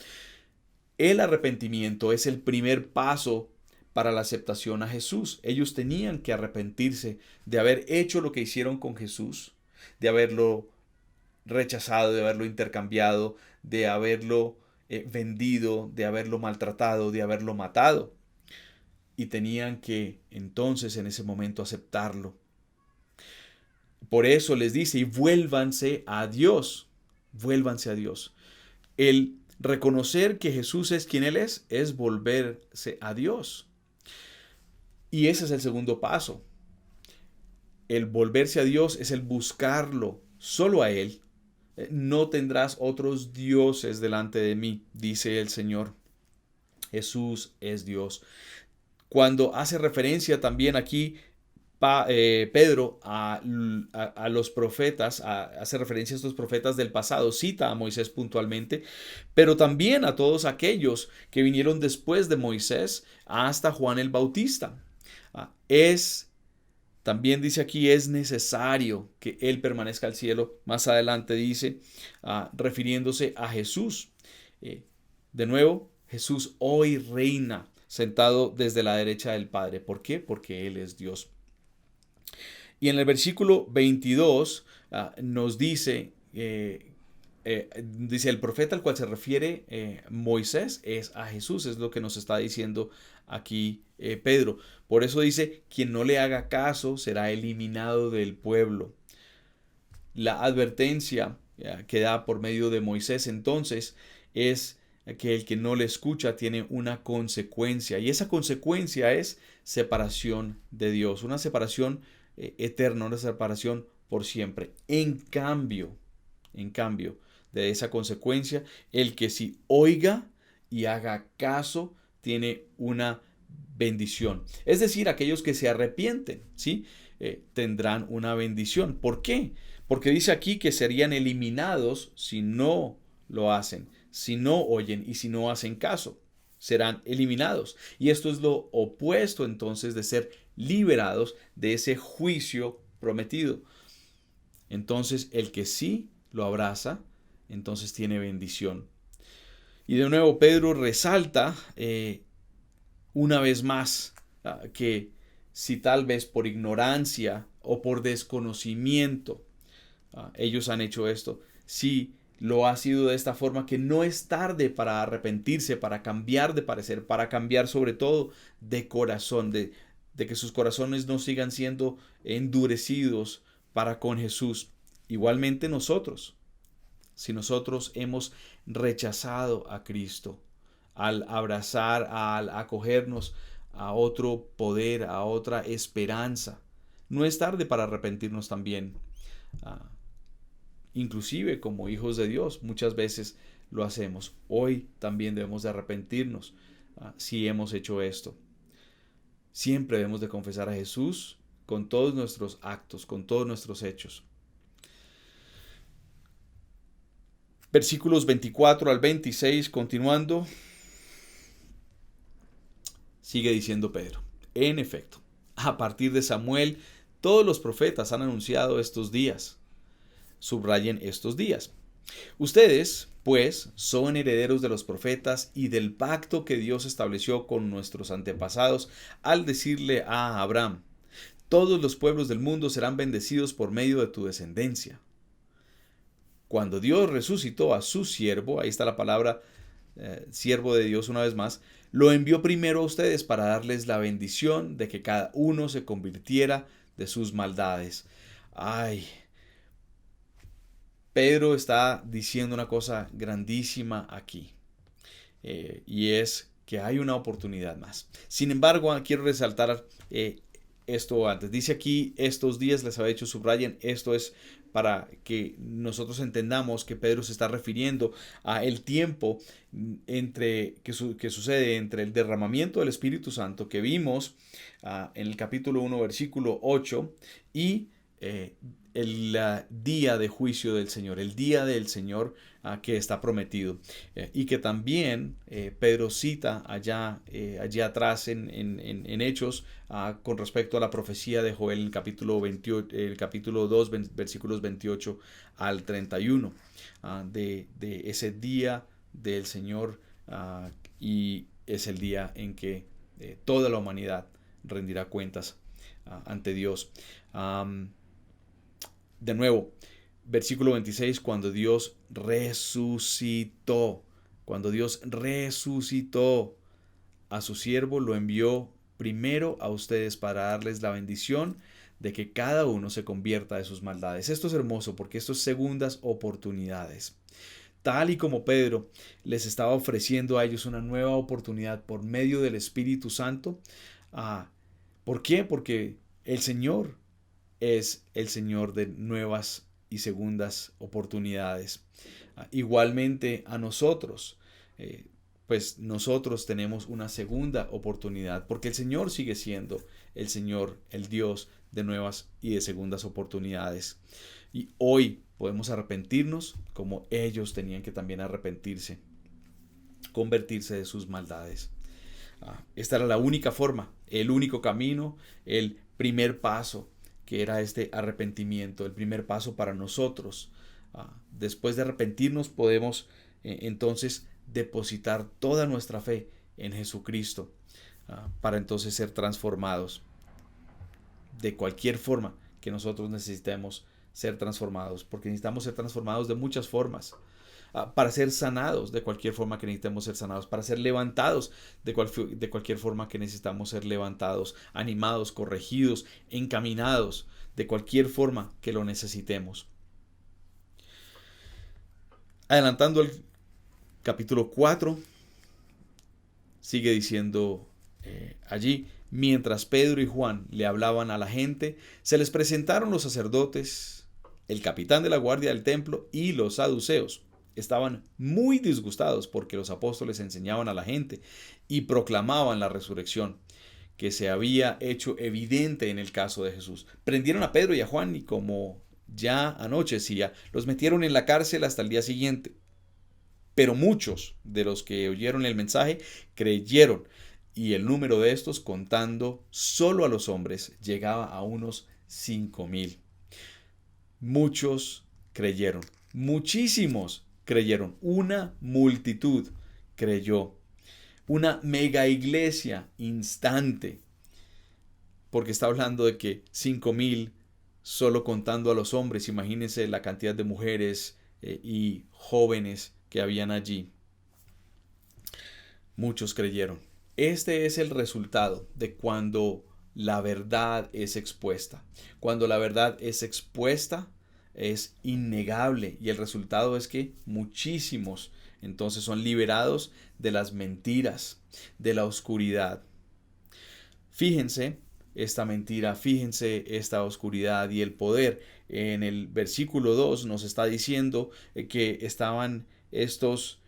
El arrepentimiento es el primer paso para la aceptación a Jesús. Ellos tenían que arrepentirse de haber hecho lo que hicieron con Jesús, de haberlo rechazado, de haberlo intercambiado, de haberlo vendido, de haberlo maltratado, de haberlo matado. Y tenían que entonces en ese momento aceptarlo. Por eso les dice: y vuélvanse a Dios. Vuélvanse a Dios. El reconocer que Jesús es quien Él es volverse a Dios. Y ese es el segundo paso. El volverse a Dios es el buscarlo solo a Él. No tendrás otros dioses delante de mí, dice el Señor. Jesús es Dios. Cuando hace referencia también aquí Pedro a los profetas, hace referencia a estos profetas del pasado, cita a Moisés puntualmente, pero también a todos aquellos que vinieron después de Moisés hasta Juan el Bautista. También dice aquí, es necesario que Él permanezca al cielo. Más adelante dice, refiriéndose a Jesús. De nuevo, Jesús hoy reina sentado desde la derecha del Padre. ¿Por qué? Porque Él es Dios. Y en el versículo 22 nos dice, dice el profeta al cual se refiere Moisés es a Jesús, es lo que nos está diciendo aquí Pedro. Por eso dice, quien no le haga caso será eliminado del pueblo. La advertencia que da por medio de Moisés entonces es que el que no le escucha tiene una consecuencia, y esa consecuencia es separación de Dios, una separación eterna, una separación por siempre. En cambio de esa consecuencia, el que sí oiga y haga caso tiene una bendición. Es decir, aquellos que se arrepienten, ¿sí? Tendrán una bendición. ¿Por qué? Porque dice aquí que serían eliminados si no lo hacen, si no oyen y si no hacen caso. Serán eliminados. Y esto es lo opuesto entonces de ser liberados de ese juicio prometido. Entonces el que sí lo abraza, entonces tiene bendición. Y de nuevo Pedro resalta una vez más que si tal vez por ignorancia o por desconocimiento ellos han hecho esto, si lo ha sido de esta forma, que no es tarde para arrepentirse, para cambiar de parecer, para cambiar sobre todo de corazón, de que sus corazones no sigan siendo endurecidos para con Jesús. Igualmente nosotros, si nosotros hemos rechazado a Cristo, al abrazar, al acogernos a otro poder, a otra esperanza. No es tarde para arrepentirnos también. Inclusive como hijos de Dios, muchas veces lo hacemos. Hoy también debemos de arrepentirnos si hemos hecho esto. Siempre debemos de confesar a Jesús con todos nuestros actos, con todos nuestros hechos. Versículos 24 al 26, continuando, sigue diciendo Pedro: en efecto, a partir de Samuel, todos los profetas han anunciado estos días. Subrayen estos días. Ustedes, pues, son herederos de los profetas y del pacto que Dios estableció con nuestros antepasados al decirle a Abraham: todos los pueblos del mundo serán bendecidos por medio de tu descendencia. Cuando Dios resucitó a su siervo, ahí está la palabra siervo de Dios una vez más, lo envió primero a ustedes para darles la bendición de que cada uno se convirtiera de sus maldades. Ay, Pedro está diciendo una cosa grandísima aquí, y es que hay una oportunidad más. Sin embargo, quiero resaltar esto antes. Dice aquí, estos días, les había dicho, subrayen, esto es para que nosotros entendamos que Pedro se está refiriendo a el tiempo que sucede entre el derramamiento del Espíritu Santo que vimos en el capítulo 1, versículo 8, y el día de juicio del Señor, el día del Señor que está prometido, y que también Pedro cita allá atrás en Hechos con respecto a la profecía de Joel en el capítulo 2, versículos 28 al 31, de ese día del Señor, y es el día en que toda la humanidad rendirá cuentas ante Dios. De nuevo, versículo 26, cuando Dios resucitó a su siervo, lo envió primero a ustedes para darles la bendición de que cada uno se convierta de sus maldades. Esto es hermoso porque esto es segundas oportunidades. Tal y como Pedro les estaba ofreciendo a ellos una nueva oportunidad por medio del Espíritu Santo. ¿Por qué? Porque el Señor es el Señor de nuevas y segundas oportunidades. Igualmente a nosotros, pues nosotros tenemos una segunda oportunidad, porque el Señor sigue siendo el Señor, el Dios de nuevas y de segundas oportunidades. Y hoy podemos arrepentirnos como ellos tenían que también arrepentirse, convertirse de sus maldades. Esta era la única forma, el único camino, el primer paso, que era este arrepentimiento, el primer paso para nosotros. Después de arrepentirnos podemos entonces depositar toda nuestra fe en Jesucristo para entonces ser transformados de cualquier forma que nosotros necesitemos ser transformados, porque necesitamos ser transformados de muchas formas. Para ser sanados de cualquier forma que necesitemos ser sanados, para ser levantados de cualquier forma que necesitamos ser levantados, animados, corregidos, encaminados, de cualquier forma que lo necesitemos. Adelantando al capítulo 4, sigue diciendo allí: mientras Pedro y Juan le hablaban a la gente, se les presentaron los sacerdotes, el capitán de la guardia del templo y los saduceos. Estaban muy disgustados porque los apóstoles enseñaban a la gente y proclamaban la resurrección, que se había hecho evidente en el caso de Jesús. Prendieron a Pedro y a Juan y, como ya anochecía, los metieron en la cárcel hasta el día siguiente. Pero muchos de los que oyeron el mensaje creyeron, y el número de estos, contando solo a los hombres, llegaba a unos 5,000. Muchos creyeron, muchísimos creyeron, una multitud creyó, una mega iglesia instante, porque está hablando de que 5,000 solo contando a los hombres. Imagínense la cantidad de mujeres y jóvenes que habían allí. Muchos creyeron. Este es el resultado de cuando la verdad es expuesta. Cuando la verdad es expuesta, es innegable, y el resultado es que muchísimos entonces son liberados de las mentiras, de la oscuridad. Fíjense esta mentira, fíjense esta oscuridad y el poder. En el versículo 2 nos está diciendo que estaban estos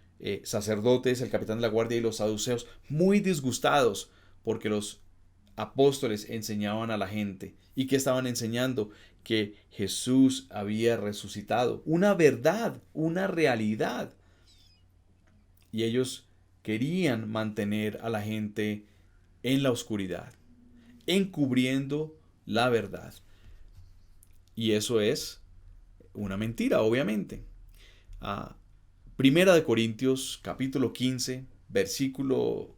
sacerdotes, el capitán de la guardia y los saduceos muy disgustados porque los apóstoles enseñaban a la gente. ¿Y que estaban enseñando? Que Jesús había resucitado. Una verdad, una realidad. Y ellos querían mantener a la gente en la oscuridad, encubriendo la verdad. Y eso es una mentira, obviamente. Primera de Corintios, capítulo 15, versículo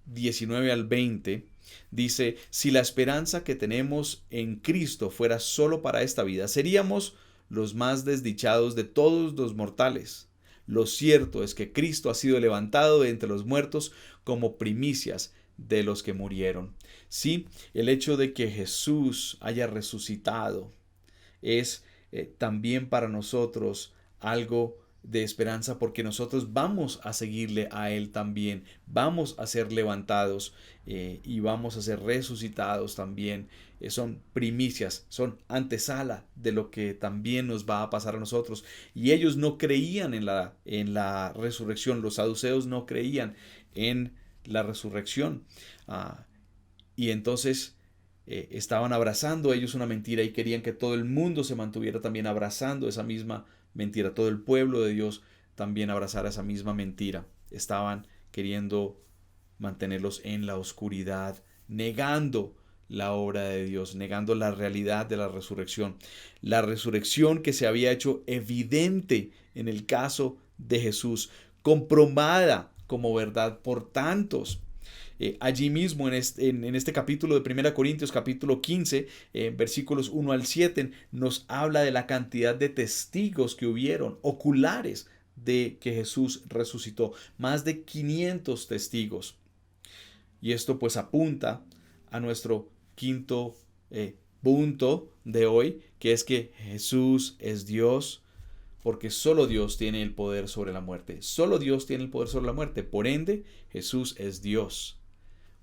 19 al 20, dice: si la esperanza que tenemos en Cristo fuera solo para esta vida, seríamos los más desdichados de todos los mortales. Lo cierto es que Cristo ha sido levantado de entre los muertos como primicias de los que murieron. Sí, el hecho de que Jesús haya resucitado es también para nosotros algo de esperanza, porque nosotros vamos a seguirle a Él también, vamos a ser levantados y vamos a ser resucitados también. Son primicias, son antesala de lo que también nos va a pasar a nosotros. Y ellos no creían en la resurrección, los saduceos no creían en la resurrección. Y entonces estaban abrazando ellos una mentira y querían que todo el mundo se mantuviera también abrazando esa misma mentira. Todo el pueblo de Dios también abrazara esa misma mentira. Estaban queriendo mantenerlos en la oscuridad, negando la obra de Dios, negando la realidad de la resurrección. La resurrección que se había hecho evidente en el caso de Jesús, comprobada como verdad por tantos. Allí mismo en este capítulo de 1 Corintios, capítulo 15, versículos 1 al 7, nos habla de la cantidad de testigos que hubieron, oculares, de que Jesús resucitó. Más de 500 testigos. Y esto pues apunta a nuestro quinto punto de hoy, que es que Jesús es Dios, porque solo Dios tiene el poder sobre la muerte. Solo Dios tiene el poder sobre la muerte. Por ende, Jesús es Dios.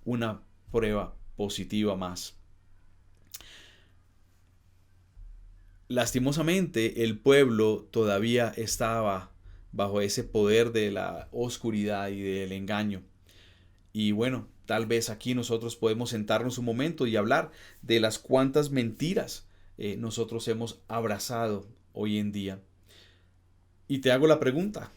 Una prueba positiva más. Lastimosamente, el pueblo todavía estaba bajo ese poder de la oscuridad y del engaño. Y bueno, tal vez aquí nosotros podemos sentarnos un momento y hablar de las cuantas mentiras nosotros hemos abrazado hoy en día. Y te hago la pregunta: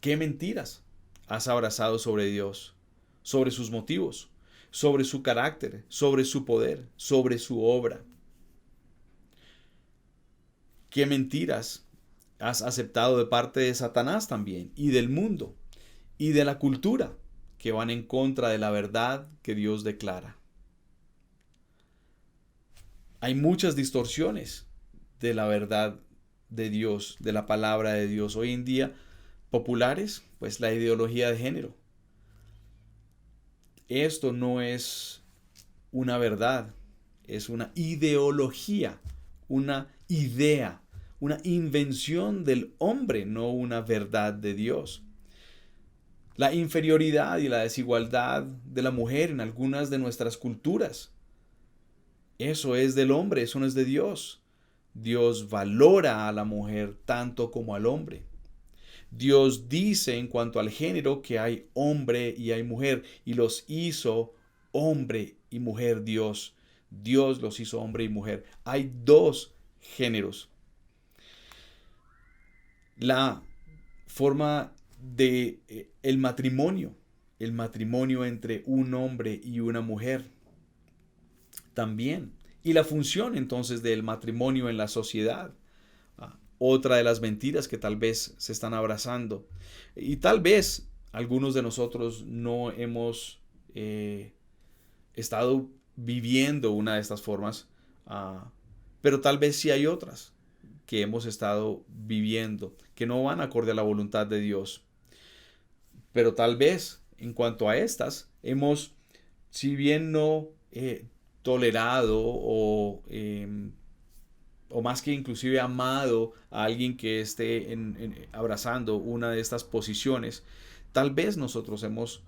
¿qué mentiras has abrazado sobre Dios, sobre sus motivos, sobre su carácter, sobre su poder, sobre su obra? ¿Qué mentiras has aceptado de parte de Satanás también, y del mundo, y de la cultura, que van en contra de la verdad que Dios declara? Hay muchas distorsiones de la verdad de Dios, de la palabra de Dios. Hoy en día, populares, pues la ideología de género. Esto no es una verdad, es una ideología, una idea, una invención del hombre, no una verdad de Dios. La inferioridad y la desigualdad de la mujer en algunas de nuestras culturas. Eso es del hombre, eso no es de Dios. Dios valora a la mujer tanto como al hombre. Dios dice en cuanto al género que hay hombre y hay mujer, y los hizo hombre y mujer Dios. Dios los hizo hombre y mujer. Hay dos géneros. La forma de el matrimonio entre un hombre y una mujer también. Y la función entonces del matrimonio en la sociedad. Otra de las mentiras que tal vez se están abrazando. Y tal vez algunos de nosotros no hemos estado viviendo una de estas formas, pero tal vez sí hay otras que hemos estado viviendo, que no van acorde a la voluntad de Dios. Pero tal vez en cuanto a estas, hemos, si bien no tolerado o más que inclusive amado a alguien que esté abrazando una de estas posiciones, tal vez nosotros hemos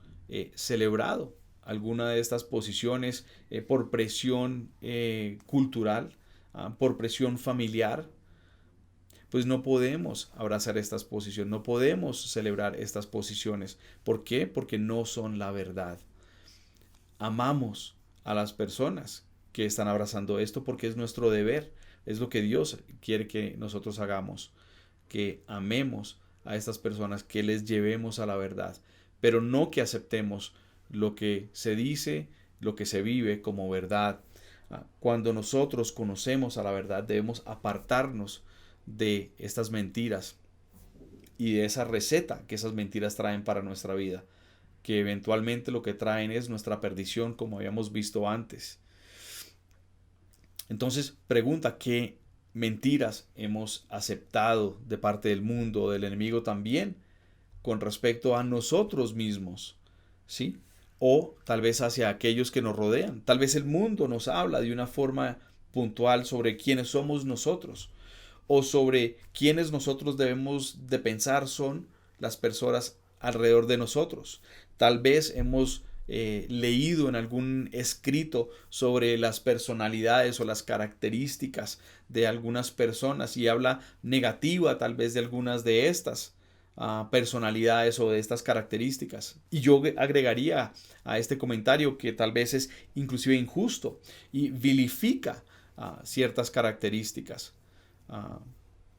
celebrado alguna de estas posiciones por presión cultural, por presión familiar, pues no podemos abrazar estas posiciones, no podemos celebrar estas posiciones. ¿Por qué? Porque no son la verdad. Amamos a las personas que están abrazando esto porque es nuestro deber, es lo que Dios quiere que nosotros hagamos, que amemos a estas personas, que les llevemos a la verdad, pero no que aceptemos lo que se dice, lo que se vive como verdad. Cuando nosotros conocemos a la verdad, debemos apartarnos de estas mentiras y de esa receta que esas mentiras traen para nuestra vida, que eventualmente lo que traen es nuestra perdición, como habíamos visto antes. Entonces, pregunta, ¿qué mentiras hemos aceptado de parte del mundo, del enemigo también, con respecto a nosotros mismos? ¿Sí? O tal vez hacia aquellos que nos rodean. Tal vez el mundo nos habla de una forma puntual sobre quiénes somos nosotros, o sobre quiénes nosotros debemos de pensar son las personas alrededor de nosotros. Tal vez hemos leído en algún escrito sobre las personalidades o las características de algunas personas y habla negativa tal vez de algunas de estas personalidades o de estas características. Y yo agregaría a este comentario que tal vez es inclusive injusto y vilifica ciertas características.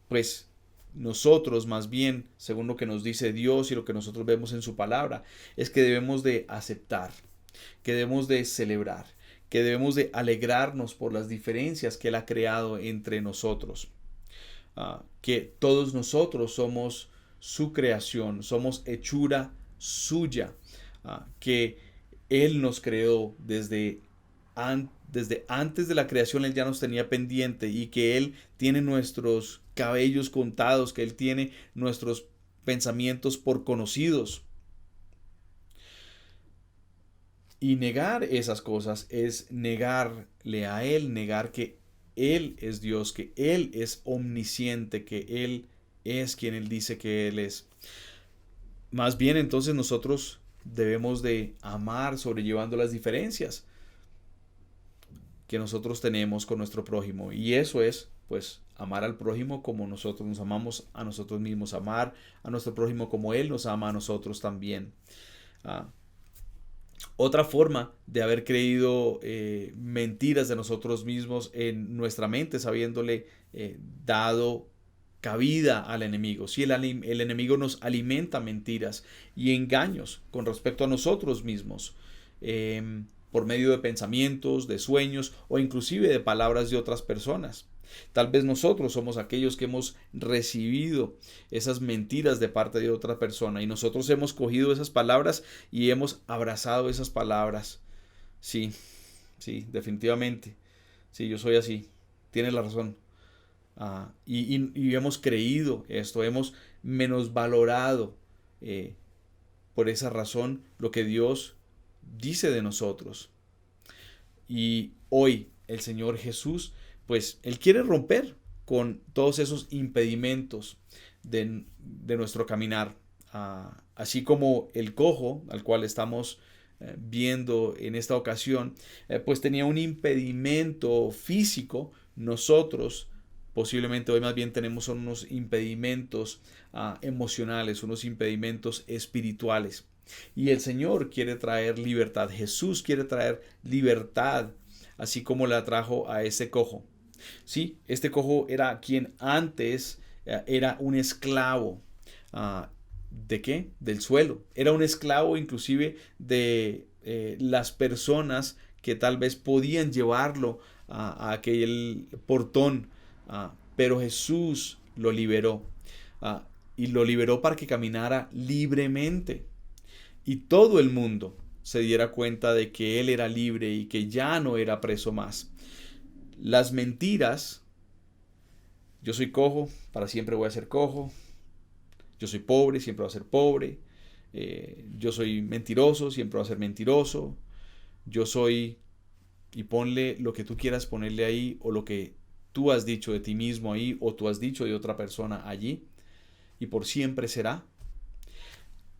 Pues nosotros más bien, según lo que nos dice Dios y lo que nosotros vemos en su palabra, es que debemos de aceptar, que debemos de celebrar, que debemos de alegrarnos por las diferencias que Él ha creado entre nosotros, que todos nosotros somos su creación, somos hechura suya, que Él nos creó desde antes de la creación. Él ya nos tenía pendiente y que Él tiene nuestros cabellos contados, que Él tiene nuestros pensamientos por conocidos. Y negar esas cosas es negarle a Él, negar que Él es Dios, que Él es omnisciente, que Él es quien Él dice que Él es. Más bien entonces nosotros debemos de amar sobrellevando las diferencias que nosotros tenemos con nuestro prójimo, y eso es pues amar al prójimo como nosotros nos amamos a nosotros mismos, amar a nuestro prójimo como Él nos ama a nosotros también. Otra forma de haber creído mentiras de nosotros mismos en nuestra mente es habiéndole dado cabida al enemigo. Si el enemigo nos alimenta mentiras y engaños con respecto a nosotros mismos, por medio de pensamientos, de sueños o inclusive de palabras de otras personas. Tal vez nosotros somos aquellos que hemos recibido esas mentiras de parte de otra persona y nosotros hemos cogido esas palabras y hemos abrazado esas palabras. Sí, definitivamente. Sí, yo soy así. Tienes la razón. Y hemos creído esto, hemos menosvalorado por esa razón lo que Dios dice de nosotros. Y hoy el Señor Jesús, pues Él quiere romper con todos esos impedimentos de nuestro caminar. Así como el cojo, al cual estamos viendo en esta ocasión, pues tenía un impedimento físico. Nosotros posiblemente hoy más bien tenemos unos impedimentos emocionales, unos impedimentos espirituales. Y el Señor quiere traer libertad. Jesús quiere traer libertad, así como la trajo a ese cojo. Sí, este cojo era quien antes era un esclavo. ¿De qué? Del suelo. Era un esclavo inclusive de las personas que tal vez podían llevarlo a aquel portón. Pero Jesús lo liberó. Y lo liberó para que caminara libremente. Y todo el mundo se diera cuenta de que Él era libre y que ya no era preso más. Las mentiras: yo soy cojo, para siempre voy a ser cojo. Yo soy pobre, siempre voy a ser pobre. Yo soy mentiroso, siempre voy a ser mentiroso. Yo soy... Y ponle lo que tú quieras ponerle ahí, o lo que tú has dicho de ti mismo ahí, o tú has dicho de otra persona allí. Y por siempre será.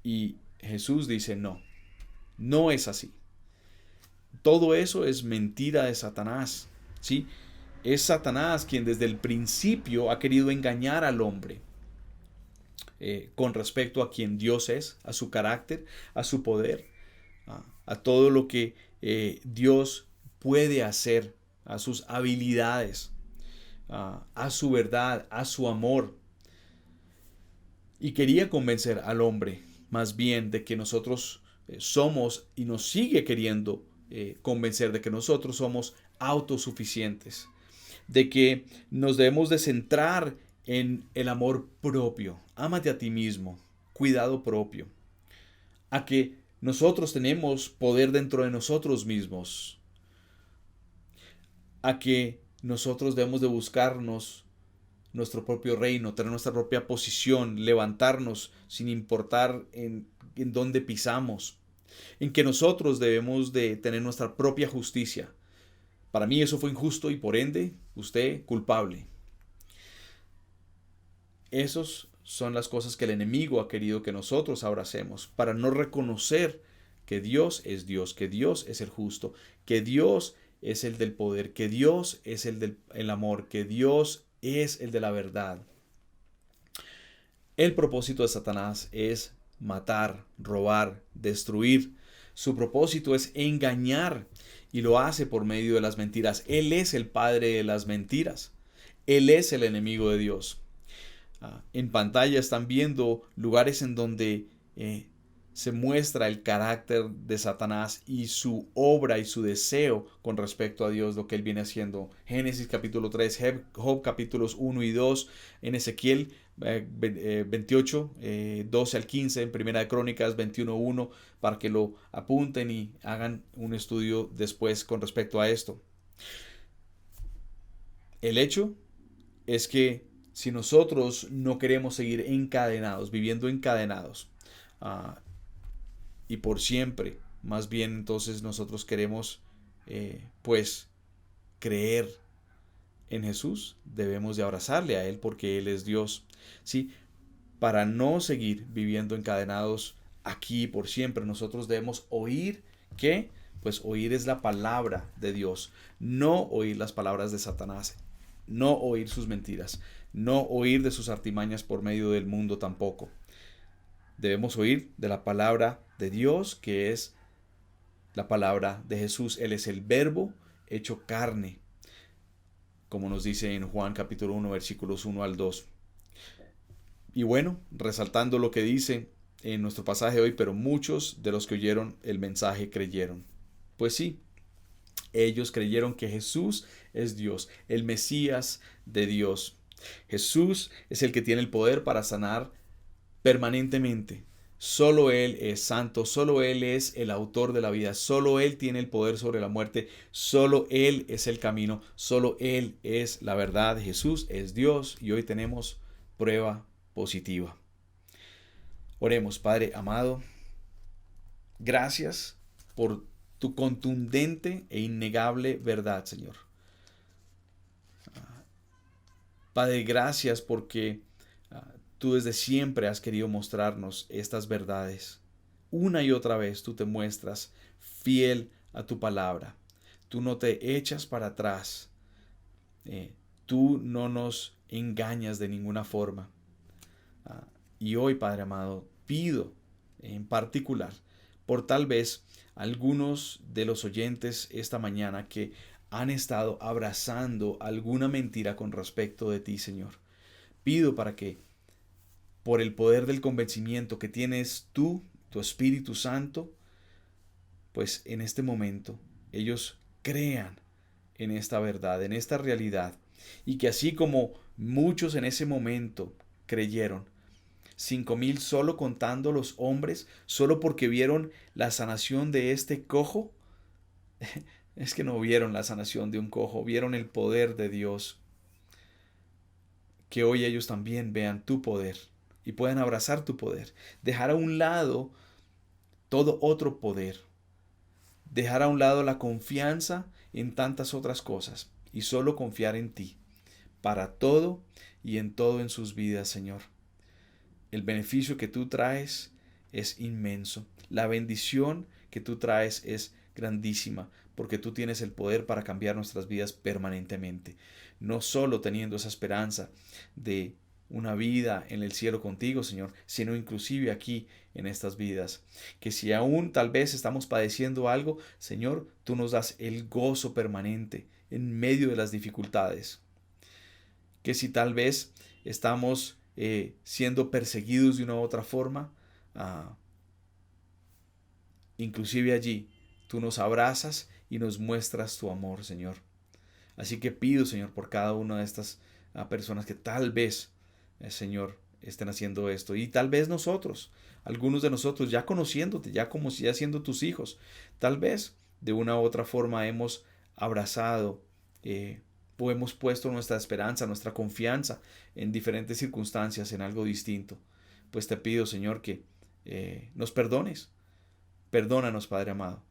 Y Jesús dice: no es así. todo eso es mentira de Satanás, ¿sí? Es Satanás quien desde el principio ha querido engañar al hombre con respecto a quien Dios es, a su carácter, a su poder, a todo lo que Dios puede hacer, a sus habilidades, a su verdad, a su amor. Y quería convencer al hombre más bien de que nosotros somos, y nos sigue queriendo convencer de que nosotros somos autosuficientes, de que nos debemos de centrar en el amor propio. Ámate a ti mismo, cuidado propio. A que nosotros tenemos poder dentro de nosotros mismos. A que nosotros debemos de buscarnos nuestro propio reino, tener nuestra propia posición, levantarnos sin importar en dónde pisamos. En que nosotros debemos de tener nuestra propia justicia. Para mí eso fue injusto y por ende usted culpable. Esas son las cosas que el enemigo ha querido que nosotros abracemos para no reconocer que Dios, que Dios es el justo, que Dios es el del poder, que Dios es el del amor, que Dios es el de la verdad. El propósito de Satanás es matar, robar, destruir. Su propósito es engañar y lo hace por medio de las mentiras. Él es el padre de las mentiras. Él es el enemigo de Dios. En pantalla están viendo lugares en donde se muestra el carácter de Satanás y su obra y su deseo con respecto a Dios, lo que él viene haciendo. Génesis capítulo 3, Job capítulos 1 y 2, en Ezequiel 28, 12 al 15, en Primera de Crónicas 21, 1, para que lo apunten y hagan un estudio después con respecto a esto. El hecho es que si nosotros no queremos seguir encadenados, viviendo encadenados, y por siempre, más bien entonces nosotros queremos pues creer en Jesús, debemos de abrazarle a Él porque Él es Dios, ¿sí? Para no seguir viviendo encadenados aquí por siempre, nosotros debemos oír que, pues oír es la palabra de Dios, no oír las palabras de Satanás, no oír sus mentiras, no oír de sus artimañas por medio del mundo tampoco. Debemos oír de la palabra de Dios, que es la palabra de Jesús. Él es el verbo hecho carne, como nos dice en Juan capítulo 1, versículos 1 al 2. Y bueno, resaltando lo que dice en nuestro pasaje hoy, pero muchos de los que oyeron el mensaje creyeron. Pues sí, ellos creyeron que Jesús es Dios, el Mesías de Dios. Jesús es el que tiene el poder para sanar permanentemente. Solo Él es santo, solo Él es el autor de la vida, solo Él tiene el poder sobre la muerte, solo Él es el camino, solo Él es la verdad. Jesús es Dios y hoy tenemos prueba positiva. Oremos, Padre amado, gracias por tu contundente e innegable verdad, Señor. Padre, gracias porque tú desde siempre has querido mostrarnos estas verdades. Una y otra vez tú te muestras fiel a tu palabra. Tú no te echas para atrás. Tú no nos engañas de ninguna forma. Y hoy, Padre amado, pido en particular por tal vez algunos de los oyentes esta mañana que han estado abrazando alguna mentira con respecto de ti, Señor. Pido para que por el poder del convencimiento que tienes tú, tu Espíritu Santo, pues en este momento ellos crean en esta verdad, en esta realidad, y que así como muchos en ese momento creyeron, 5,000 solo contando los hombres, solo porque vieron la sanación de este cojo, es que no vieron la sanación de un cojo, vieron el poder de Dios. Que hoy ellos también vean tu poder y puedan abrazar tu poder, dejar a un lado todo otro poder, dejar a un lado la confianza en tantas otras cosas y solo confiar en ti, para todo y en todo en sus vidas, Señor. El beneficio que tú traes es inmenso, la bendición que tú traes es grandísima, porque tú tienes el poder para cambiar nuestras vidas permanentemente. No solo teniendo esa esperanza de una vida en el cielo contigo, Señor, sino inclusive aquí en estas vidas. Que si aún tal vez estamos padeciendo algo, Señor, tú nos das el gozo permanente en medio de las dificultades. Que si tal vez estamos siendo perseguidos de una u otra forma, inclusive allí tú nos abrazas y nos muestras tu amor, Señor. Así que pido, Señor, por cada una de estas personas que tal vez, Señor, estén haciendo esto. Y tal vez nosotros, algunos de nosotros, ya conociéndote, ya como si ya siendo tus hijos, tal vez de una u otra forma hemos abrazado o hemos puesto nuestra esperanza, nuestra confianza en diferentes circunstancias, en algo distinto. Pues te pido, Señor, que nos perdones. Perdónanos, Padre amado.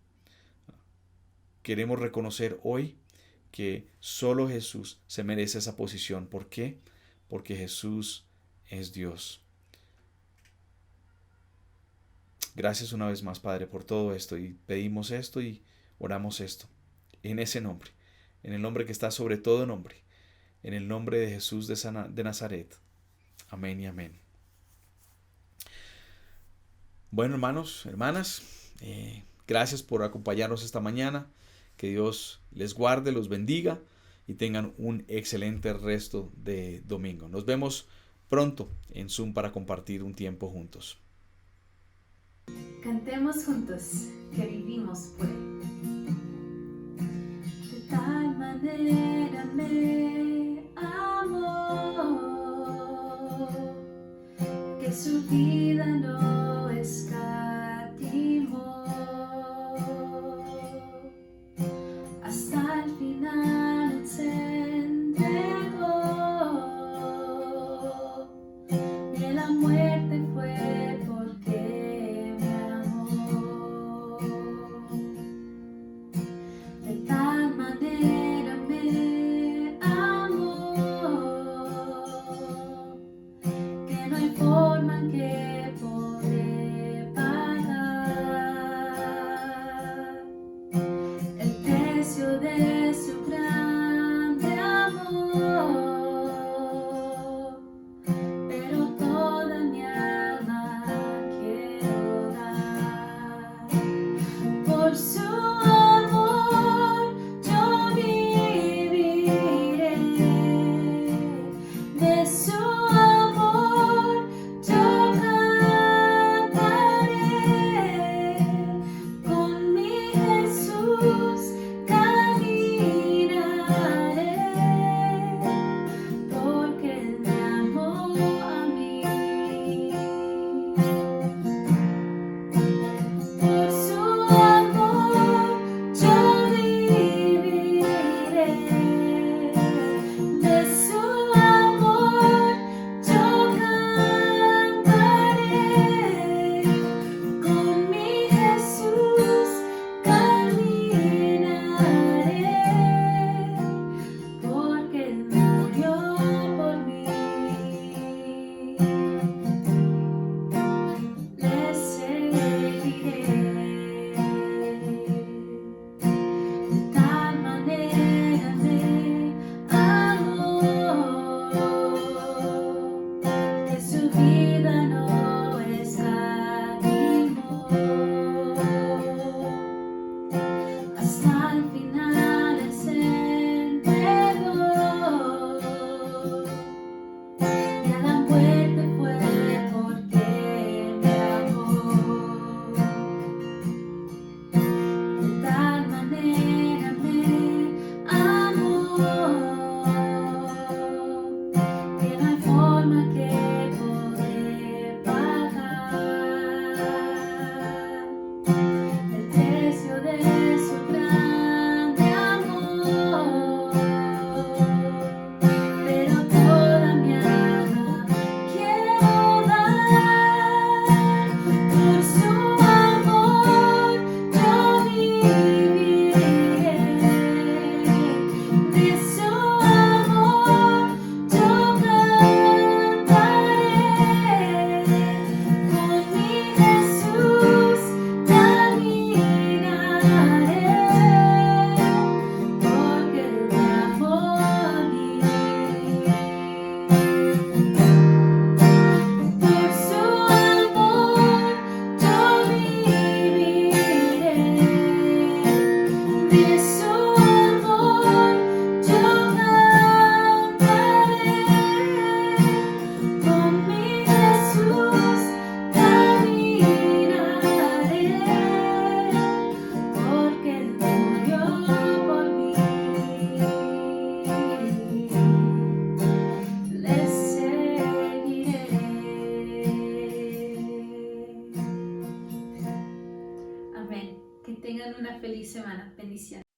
Queremos reconocer hoy que solo Jesús se merece esa posición. ¿Por qué? Porque Jesús es Dios. Gracias una vez más, Padre, por todo esto, y pedimos esto y oramos esto en ese nombre, en el nombre que está sobre todo nombre, en el nombre de Jesús de Nazaret. Amén y amén. Bueno, hermanos, hermanas, gracias por acompañarnos esta mañana. Que Dios les guarde, los bendiga y tengan un excelente resto de domingo. Nos vemos pronto en Zoom para compartir un tiempo juntos. Cantemos juntos que vivimos por Él. De tal manera me amó que su vida no escatimó. Hasta el final se entregó, y en la muerte fue porque me amó. De tal manera me amó que no hay forma en que por tengan una feliz semana. Bendiciones.